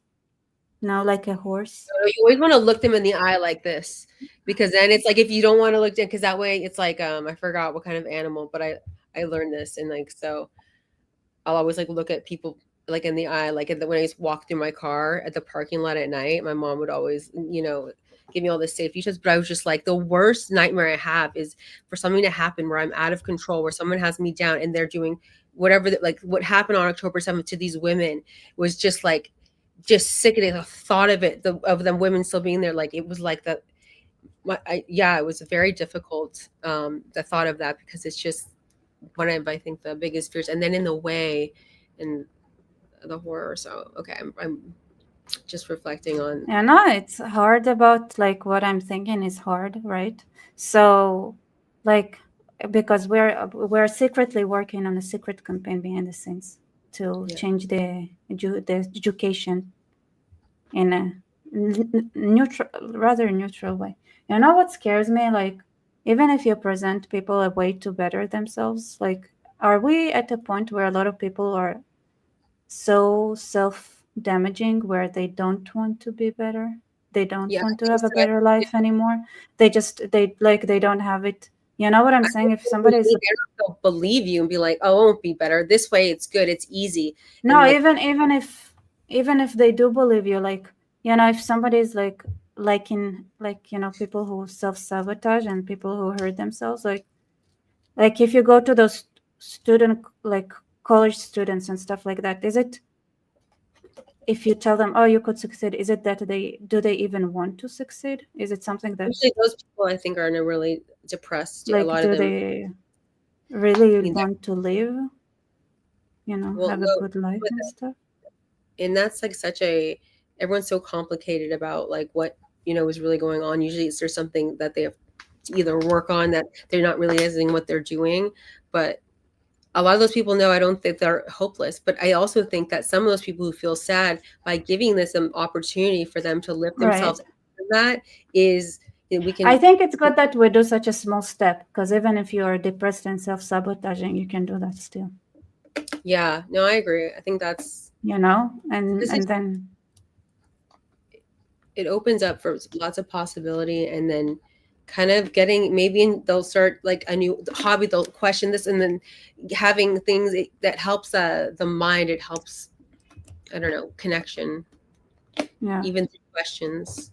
No, like a horse. So you always want to look them in the eye like this, because then it's like if you don't want to look down, because that way it's like I forgot what kind of animal, but I learned this, and like so I'll always like look at people like in the eye, like when I used to walk through my car at the parking lot at night. My mom would always give me all this safety tips, but I was just like, the worst nightmare I have is for something to happen where I'm out of control, where someone has me down and they're doing whatever like what happened on October 7th to these women was just like sickening. The thought of it, of them women still being there, like it was like that. It was very difficult. The thought of that, because it's just one of, I think, the biggest fears. And then in the way and the horror. So okay, I'm just reflecting on. Yeah, no, it's hard about like what I'm thinking is hard, right? So, like, because we're secretly working on a secret campaign behind the scenes to change the education in a rather neutral way. You know what scares me? Like, even if you present people a way to better themselves, like, are we at a point where a lot of people are so self-damaging, where they don't want to be better? They don't Yeah, want I to think have a so. better life anymore. They don't have it. You know what I'm saying? If somebody's They'll believe you and be like, "Oh, it won't be better this way. It's good. It's easy." no, And like, even if they do believe you, like, if somebody's like in like people who self-sabotage and people who hurt themselves, like if you go to those student like college students and stuff like that, is it, if you tell them, oh, you could succeed, is it that they even want to succeed? Is it something that, usually those people, I think, are in a really depressed. A like, lot of do them. they really I mean, want to live, well, have a no, good life and stuff? and that's like everyone's so complicated about like what is really going on. Usually there's something that they have to either work on, that they're not realizing what they're doing. But a lot of those people know, I don't think they're hopeless, but I also think that some of those people who feel sad, by giving this an opportunity for them to lift Right. themselves out of that, is we can. I think it's good that we do such a small step, because even if you are depressed and self-sabotaging, you can do that still. Yeah, no, I agree. I think that's and then it opens up for lots of possibility, and then kind of getting, maybe they'll start like a new hobby, they'll question this, and then having things that helps the mind. It helps, I don't know, connection, even through questions.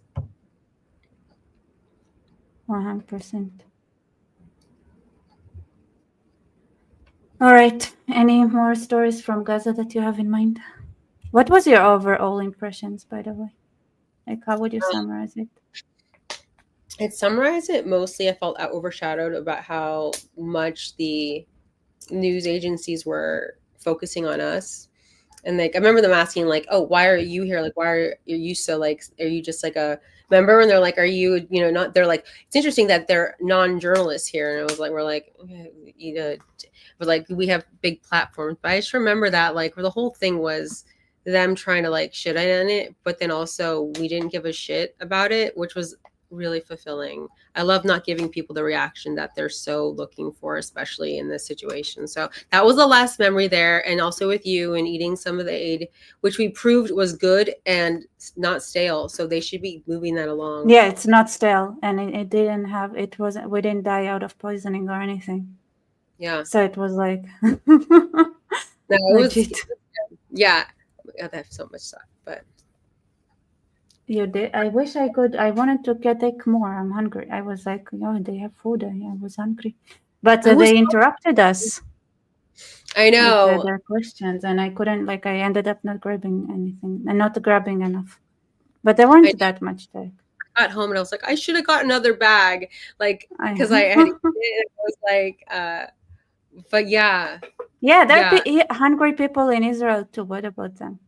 100%. All right, any more stories from Gaza that you have in mind? What was your overall impressions, by the way? Like, how would you summarize it? I'd summarize it mostly, I felt overshadowed about how much the news agencies were focusing on us. And like, I remember them asking like, "Oh, why are you here? Like, why are you so like, are you just like a member?" And they're like, "Are you, not," they're like, "It's interesting that they're non-journalists here." And I was like, we're like, okay, but like, we have big platforms. But I just remember that like, where the whole thing was them trying to like shit on it, but then also we didn't give a shit about it, which was really fulfilling. I love not giving people the reaction that they're so looking for, especially in this situation. So that was the last memory there. And also with you and eating some of the aid, which we proved was good and not stale. So they should be moving that along. Yeah, it's not stale, and it didn't have, it wasn't, we didn't die out of poisoning or anything. Yeah. So it was like No, it was, legit. yeah. God, I have so much stuff, but You did. I wish I could. I wanted to take more. I'm hungry. I was like, oh, they have food. I was hungry, but I was, they interrupted us I with know. their questions, and I couldn't. Like, I ended up not grabbing anything and not grabbing enough. But there I weren't that much take. got home and I was like, I should have got another bag, like, because I had eaten it. And I was like, but yeah, yeah, there are yeah. hungry people in Israel too. What about them?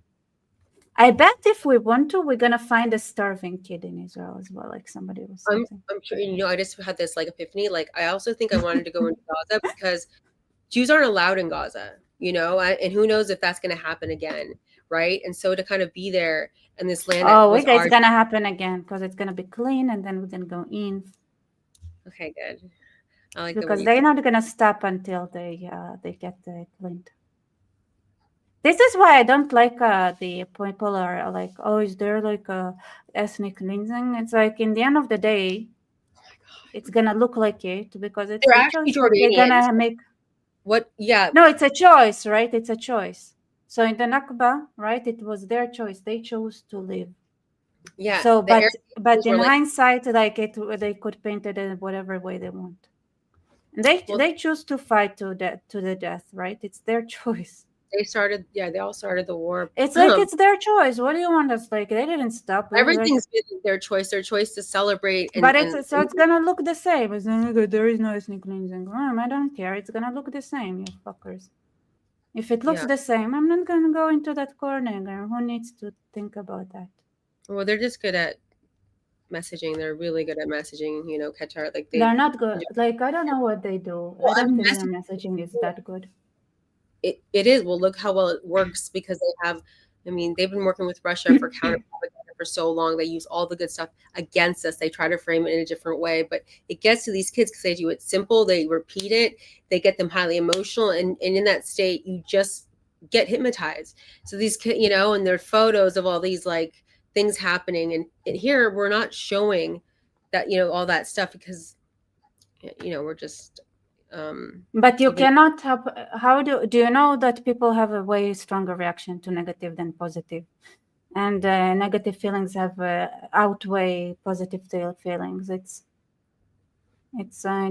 I bet if we want to, we're gonna find a starving kid in Israel as well, like somebody was saying. I'm sure, you know, I just had this like epiphany. Like, I also think I wanted to go into Gaza because Jews aren't allowed in Gaza, you know, and who knows if that's going to happen again, right? And so to kind of be there in this land that Oh, was it's gonna happen again because it's gonna be clean, and then we can go in. Okay, good. I like because they're not gonna stop until they get cleaned. This is why I don't like the people are like, oh, is there like a ethnic cleansing? It's like in the end of the day, it's gonna look like it because it's They're the actually choice that they're Jordanians. gonna make. What? Yeah. No, it's a choice, right? It's a choice. So in the Nakba, right, it was their choice. They chose to live. Yeah. So, but in like, hindsight, like they could paint it in whatever way they want. And they choose to fight to the death, right? It's their choice. They all started the war. It's like it's their choice. What do you want us like? They didn't stop. Everything's been their choice to celebrate. But it's gonna look the same. It's not good. There is no ethnic cleansing. I don't care. It's gonna look the same, you fuckers. If it looks the same, I'm not gonna go into that corner. Who needs to think about that? Well, they're just good at messaging. They're really good at messaging. You know, Qatar, like they're not good. Like I don't know what they do. Well, I don't think their messaging is that good. It is. Well, look how well it works because they have. I mean, they've been working with Russia for counter-propaganda for so long. They use all the good stuff against us. They try to frame it in a different way, but it gets to these kids because they do it simple. They repeat it. They get them highly emotional, and in that state, you just get hypnotized. So these kids, you know, and there are photos of all these like things happening, and here we're not showing that, you know, all that stuff because, you know, we're just. But you cannot have. How do you know that people have a way stronger reaction to negative than positive, and negative feelings have outweigh positive feelings? It's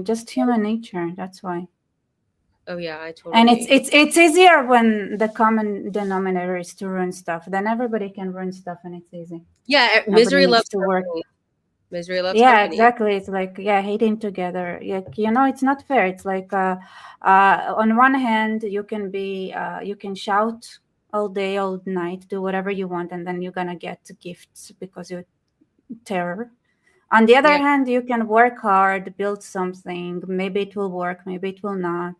just human nature. That's why. Oh yeah, I totally. And it's easier when the common denominator is to ruin stuff. Then everybody can ruin stuff, and it's easy. Yeah, misery loves to work. Misery loves yeah company. Exactly. It's like hating together. You know, it's not fair. It's like on one hand you can be you can shout all day all night, do whatever you want, and then you're gonna get gifts because you're terror. On the other hand, you can work hard, build something, maybe it will work, maybe it will not,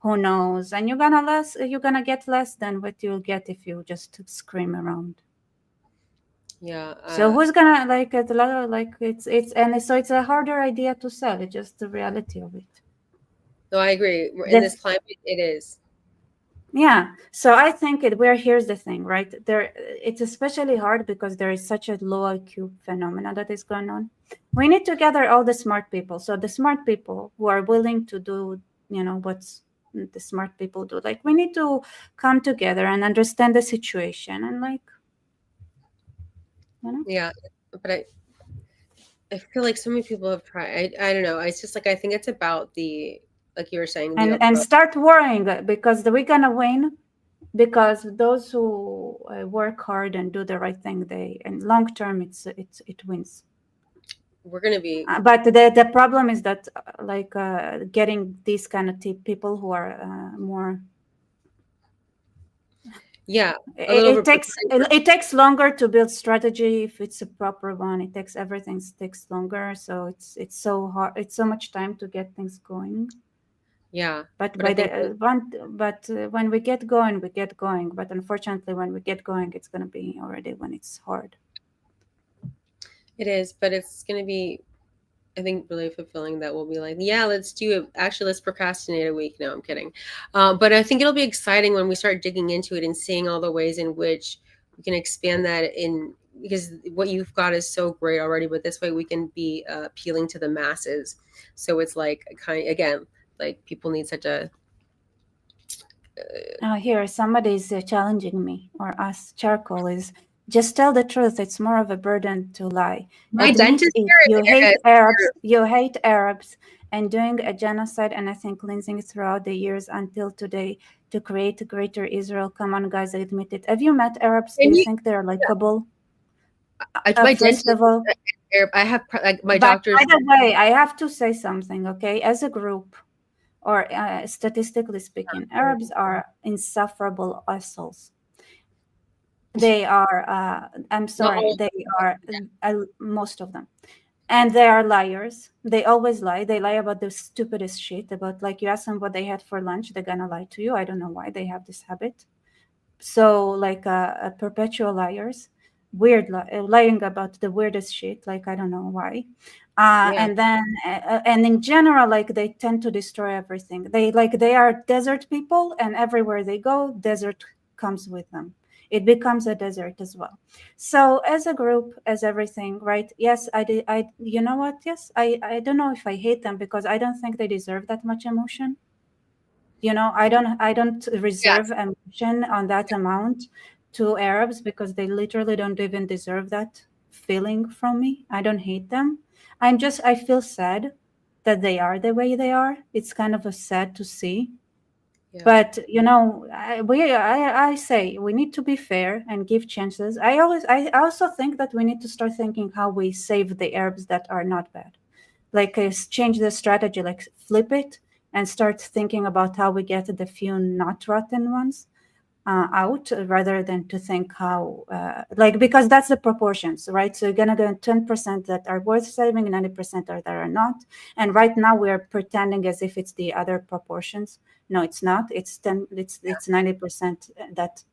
who knows, and you're gonna get less than what you'll get if you just scream around. Yeah. So who's gonna like it? Like it's and so it's a harder idea to sell. It's just the reality of it. No, I agree. In this climate, it is. Yeah. So I think here's the thing, right? It's especially hard because there is such a low IQ phenomena that is going on. We need to gather all the smart people. So the smart people who are willing to do, you know, what's the smart people do. Like we need to come together and understand the situation and like. You know? Yeah, but I feel like so many people have tried. I don't know. It's just like I think it's about the, like you were saying, and start worrying because we're gonna win, because those who work hard and do the right thing, and long term it wins. We're gonna be. But the problem is that getting these kind of people who are more. Yeah, it takes longer to build strategy if it's a proper one. It takes takes longer, so it's so hard. It's so much time to get things going. Yeah, but when we get going, we get going. But unfortunately, when we get going, it's going to be already when it's hard. It is, but it's going to be I think really fulfilling that we'll be like, yeah, let's do it. Actually, let's procrastinate a week. No, I'm kidding. But I think it'll be exciting when we start digging into it and seeing all the ways in which we can expand that in, because what you've got is so great already, but this way we can be appealing to the masses. So it's like again, like people need such a Here, somebody's challenging me or us. Charcoal is just tell the truth. It's more of a burden to lie. my Admit dentist it. You hate Arabs. You hate Arabs, and doing a genocide and ethnic cleansing throughout the years until today to create a greater Israel. Come on, guys, admit it. Have you met Arabs? Do you think they're likable? my First dentist, of all, I have like my but doctor's. by the way, I have to say something. Okay, as a group, or statistically speaking, Arabs are insufferable assholes. They are, I'm sorry, they are, most of them. And they are liars. They always lie. They lie about the stupidest shit. About, like, you ask them what they had for lunch, they're gonna lie to you. I don't know why they have this habit. So, like, perpetual liars. Weird lying about the weirdest shit. Like, I don't know why. And then, and in general, like, they tend to destroy everything. They are desert people, and everywhere they go, desert comes with them. It becomes a desert as well. So as a group, as everything, right? Yes, I did. You know what? Yes, I don't know if I hate them because I don't think they deserve that much emotion. You know, I don't reserve emotion on that amount to Arabs because they literally don't even deserve that feeling from me. I don't hate them. I feel sad that they are the way they are. It's kind of a sad to see. But you know, I say we need to be fair and give chances. I also think that we need to start thinking how we save the Arabs that are not bad. Like, change the strategy, like flip it and start thinking about how we get the few not rotten ones out, rather than to think how, like, because that's the proportions, right? So you're gonna get 10% that are worth saving, 90% that are not. And right now we are pretending as if it's the other proportions. No, it's not. It's 90% that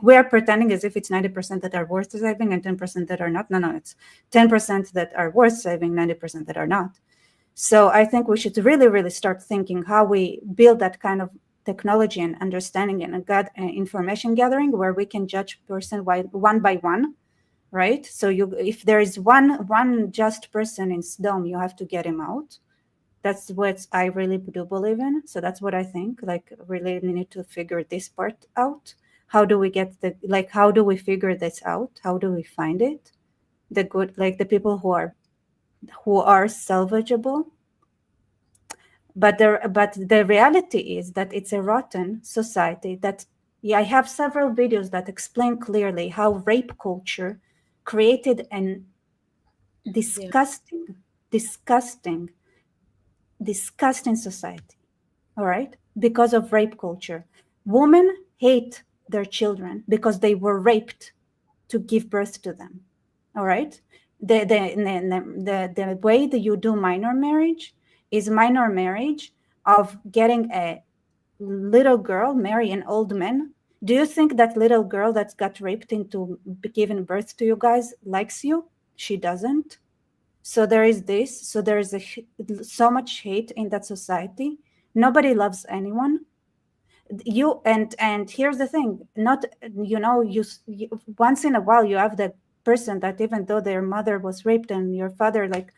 we are pretending as if it's 90% that are worth saving and 10% that are not. No, it's 10% that are worth saving, 90% that are not. So I think we should really, really start thinking how we build that kind of technology and understanding and information gathering where we can judge person one by one, right? So if there is one just person in Sodom, you have to get him out. That's what I really do believe in. So that's what I think. Like, really need to figure this part out. How do we how do we figure this out? How do we find it? The good, like the people who are salvageable. But the reality is that it's a rotten society. I have several videos that explain clearly how rape culture created an disgusting society. All right, because of rape culture. Women hate their children because they were raped to give birth to them. All right, the way that you do minor marriage is minor marriage of getting a little girl marry an old man. Do you think that little girl that got raped into giving birth to you guys likes you? She doesn't. So there is this. So there is so much hate in that society. Nobody loves anyone. And here's the thing. Not, you once in a while you have that person that even though their mother was raped and your father, like,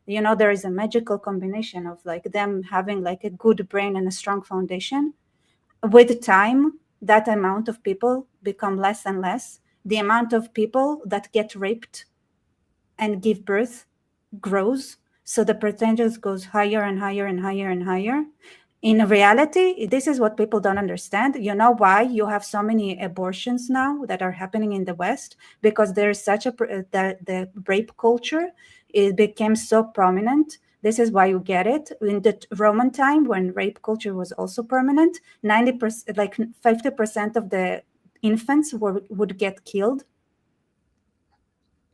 there is a magical combination of like them having like a good brain and a strong foundation. With time, that amount of people become less and less. The amount of people that get raped and give birth grows. So the percentage goes higher and higher and higher and higher. In reality, this is what people don't understand. You know why you have so many abortions now that are happening in the West? Because there is such the rape culture, it became so prominent. This is why you get it. In the Roman time, when rape culture was also permanent, 90%, like 50% of the infants would get killed.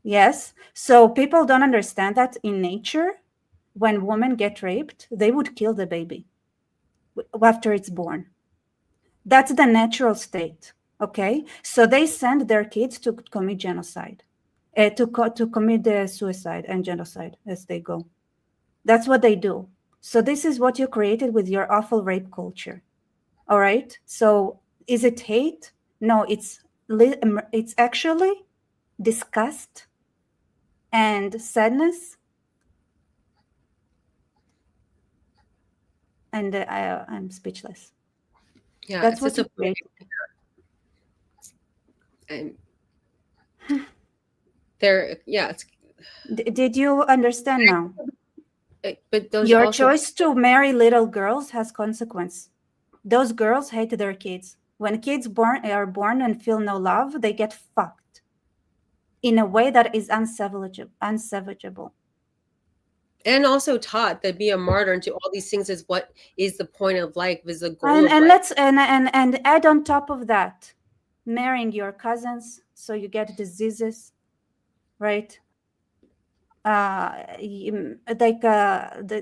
Yes. So people don't understand that in nature, when women get raped, they would kill the baby after it's born. That's the natural state. Okay. So they send their kids to commit genocide, to commit suicide and genocide as they go. That's what they do. So this is what you created with your awful rape culture. All right. So is it hate? No, it's actually disgust and sadness. And I'm speechless. Yeah, That's it's what you disappointing. created. And there, yeah, it's Did you understand now? but those Your also choice to marry little girls has consequence. Those girls hate their kids. When kids are born and feel no love, they get fucked in a way that is unsavageable. and also taught that be a martyr and to all these things is what is the point of life, is the goal And of and life. let's and add on top of that, marrying your cousins so you get diseases, right?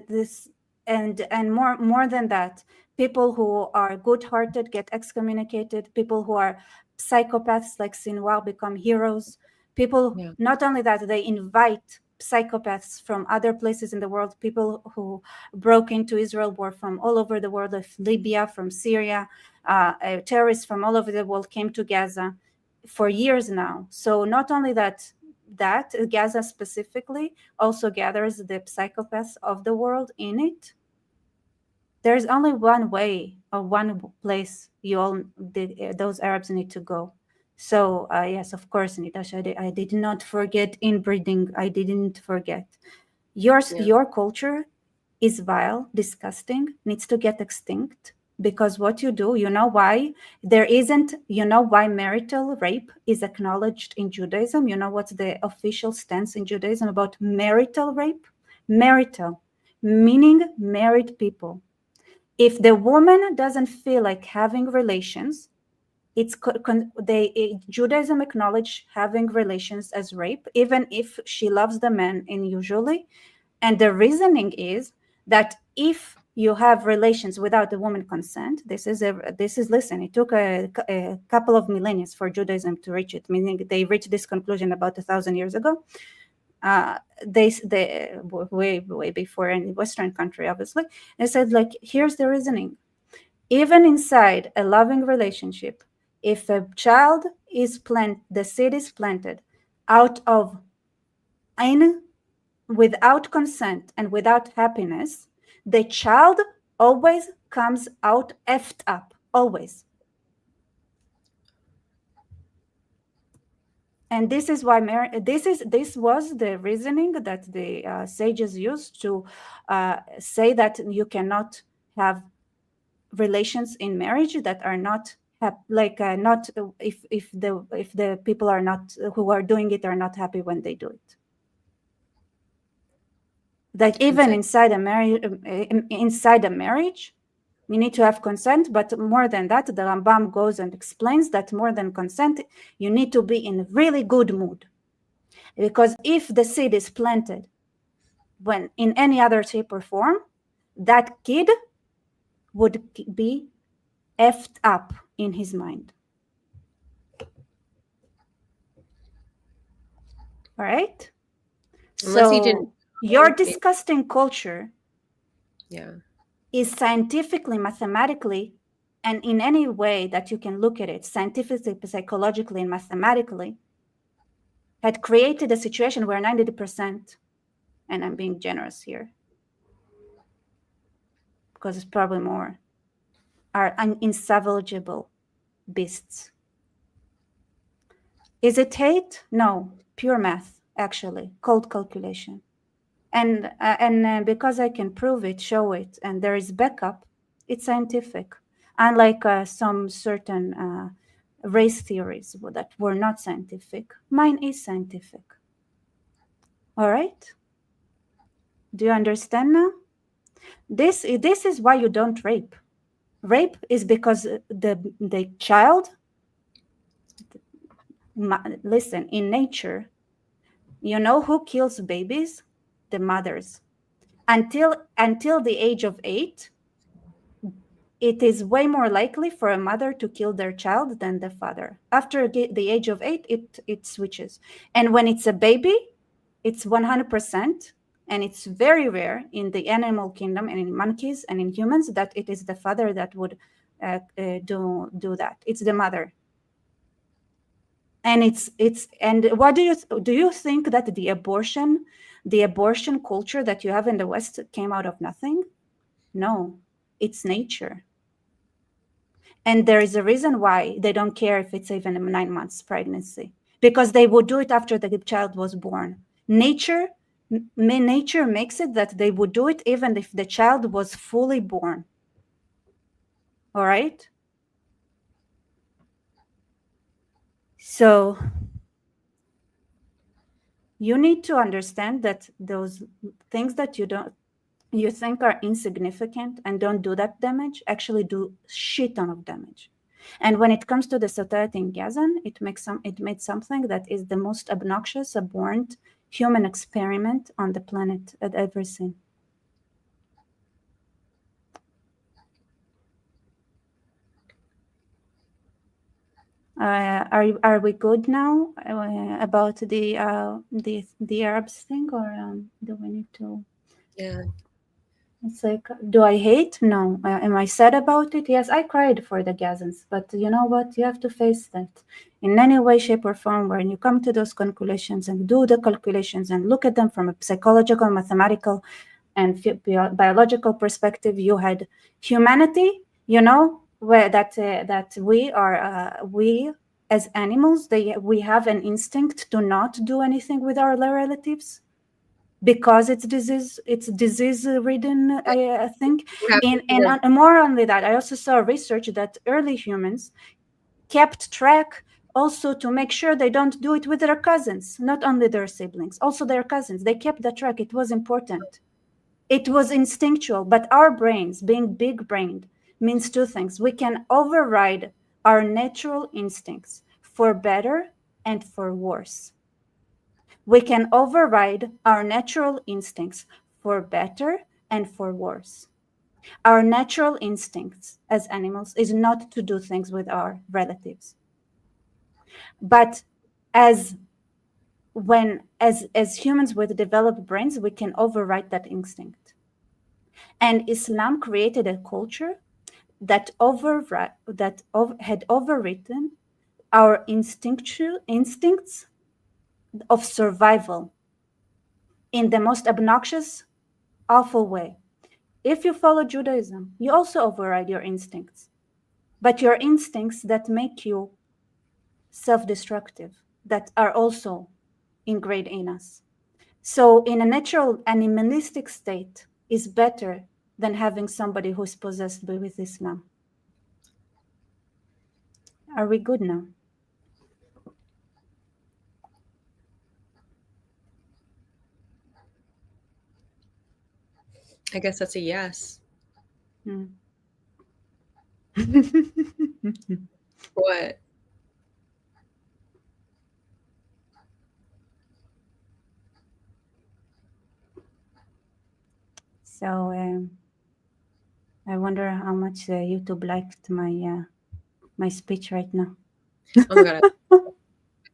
This and more than that, people who are good-hearted get excommunicated. People who are psychopaths like Sinwar become heroes. People, Yeah. not only that, they invite psychopaths from other places in the world. People who broke into Israel were from all over the world, of Libya, from Syria. Terrorists from all over the world came to Gaza for years now. So not only that Gaza specifically also gathers the psychopaths of the world in it. There's only one way or one place those Arabs need to go. So yes, of course, Nitasha, I did not forget inbreeding. I didn't forget. Your culture is vile, disgusting, needs to get extinct. Because what you do, you know why marital rape is acknowledged in Judaism? You know what's the official stance in Judaism about marital rape? Marital, meaning married people. If the woman doesn't feel like having relations, Judaism acknowledge having relations as rape, even if she loves the man, and usually. And the reasoning is that if you have relations without the woman consent, listen, it took a couple of millennia for Judaism to reach it, meaning they reached this conclusion about 1,000 years ago. They way before any Western country, obviously. They said, like, here's the reasoning. Even inside a loving relationship, if a child is the seed is planted out of without consent and without happiness, the child always comes out effed up, always. And this is why this was the reasoning that the sages used to say that you cannot have relations in marriage that are not not if the people are not who are doing it are not happy when they do it. That even inside a marriage, you need to have consent, but more than that, the Rambam goes and explains that more than consent, you need to be in a really good mood. Because if the seed is planted when in any other shape or form, that kid would be effed up in his mind. All right? Unless he didn't. Your disgusting culture is scientifically, mathematically, and in any way that you can look at it, scientifically, psychologically, and mathematically, had created a situation where 90%, and I'm being generous here, because it's probably more, are unsavageable beasts. Is it hate? No, pure math, actually, cold calculation. And because I can prove it, show it, and there is backup, it's scientific. Unlike some certain race theories that were not scientific, mine is scientific. All right? Do you understand now? This is why you don't rape. Rape is because the child, listen, in nature, you know who kills babies? The mothers. Until the age of 8, it is way more likely for a mother to kill their child than the father. After the age of 8, it switches. And when it's a baby, it's 100% and it's very rare in the animal kingdom and in monkeys and in humans that it is the father that would do that. It's the mother. And and what do you think that the abortion culture that you have in the West came out of nothing? No, it's nature. And there is a reason why they don't care if it's even a 9 months pregnancy, because they would do it after the child was born. Nature makes it that they would do it even if the child was fully born. All right? So you need to understand that those things that you think are insignificant and don't do that damage actually do shit ton of damage. And when it comes to the society in Gaza, it made something that is the most obnoxious, abhorrent human experiment on the planet I'd ever seen. Are we good now about the Arabs thing, or do we need to? Yeah. It's like, do I hate? No. Am I sad about it? Yes, I cried for the Gazans, but you know what? You have to face that in any way, shape, or form. When you come to those calculations and do the calculations and look at them from a psychological, mathematical, and biological perspective, you had humanity. You know where that we as animals, we have an instinct to not do anything with our relatives, because it's disease ridden, I think. And more only that, I also saw research that early humans kept track also to make sure they don't do it with their cousins, not only their siblings, also their cousins. They kept the track. It was important. It was instinctual. But our brains, being big brained, means two things. We can override our natural instincts for better and for worse. We can override our natural instincts for better and for worse. Our natural instincts as animals is not to do things with our relatives. But as humans with developed brains, we can override that instinct. And Islam created a culture that had overwritten our instincts of survival in the most obnoxious, awful way. If you follow Judaism, you also override your instincts, but your instincts that make you self-destructive, that are also ingrained in us. So in a natural animalistic state is better than having somebody who's possessed with Islam. Are we good now? I guess that's a yes. What? So I wonder how much YouTube liked my speech right now. Oh my God. I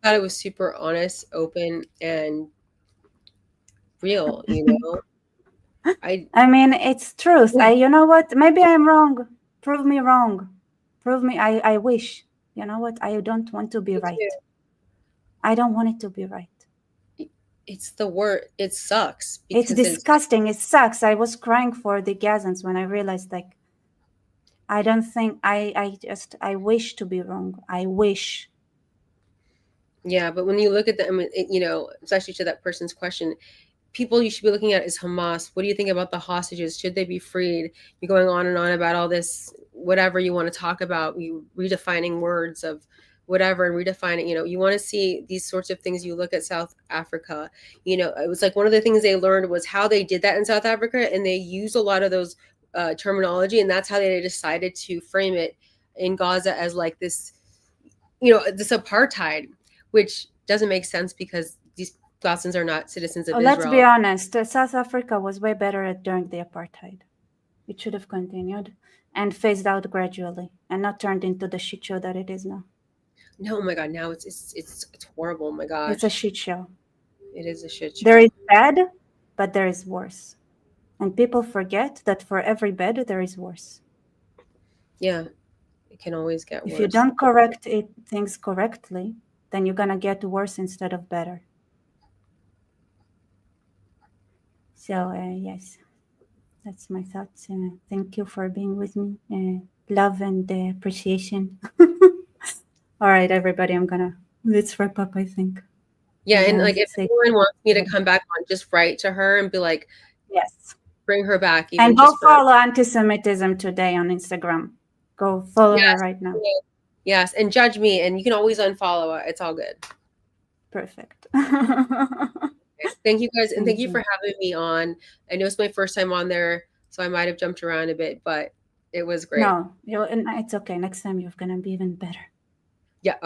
thought it was super honest, open, and real, I mean, it's truth. You know what? Maybe I'm wrong. Prove me wrong. Prove me. I wish. You know what? I don't want to be right. I don't want it to be right. It's the word. It sucks. It's disgusting. It sucks. I was crying for the Gazans when I realized, like, I don't think I wish to be wrong. I wish. Yeah, but when you look at the, I mean, especially to that person's question, people you should be looking at is Hamas. What do you think about the hostages? Should they be freed? You're going on and on about all this, whatever you want to talk about, you redefining words of whatever and redefining, you want to see these sorts of things. You look at South Africa, it was like one of the things they learned was how they did that in South Africa. And they used a lot of those terminology. And that's how they decided to frame it in Gaza as like this, this apartheid, which doesn't make sense because these Gazans are not citizens of Israel. Let's be honest. South Africa was way better during the apartheid. It should have continued and phased out gradually and not turned into the shit show that it is now. No, oh my God, now it's horrible. Oh my gosh. It's a shit show. It is a shit show. There is bad, but there is worse. And people forget that for every bad, there is worse. Yeah, it can always get worse. If you don't correct things correctly, then you're gonna get worse instead of better. So yes, that's my thoughts. Thank you for being with me. Love and appreciation. All right, everybody, let's wrap up, I think. Yeah, and like if anyone wants me to come back on, just write to her and be like, yes, bring her back. Even and go follow Antisemitism Today on Instagram. Go follow her right now. Yes, and judge me, and you can always unfollow her. It's all good. Perfect. Thank you guys, and thank you for having me on. I know it's my first time on there, so I might have jumped around a bit, but it was great. No, it's okay. Next time you're gonna be even better. Yeah.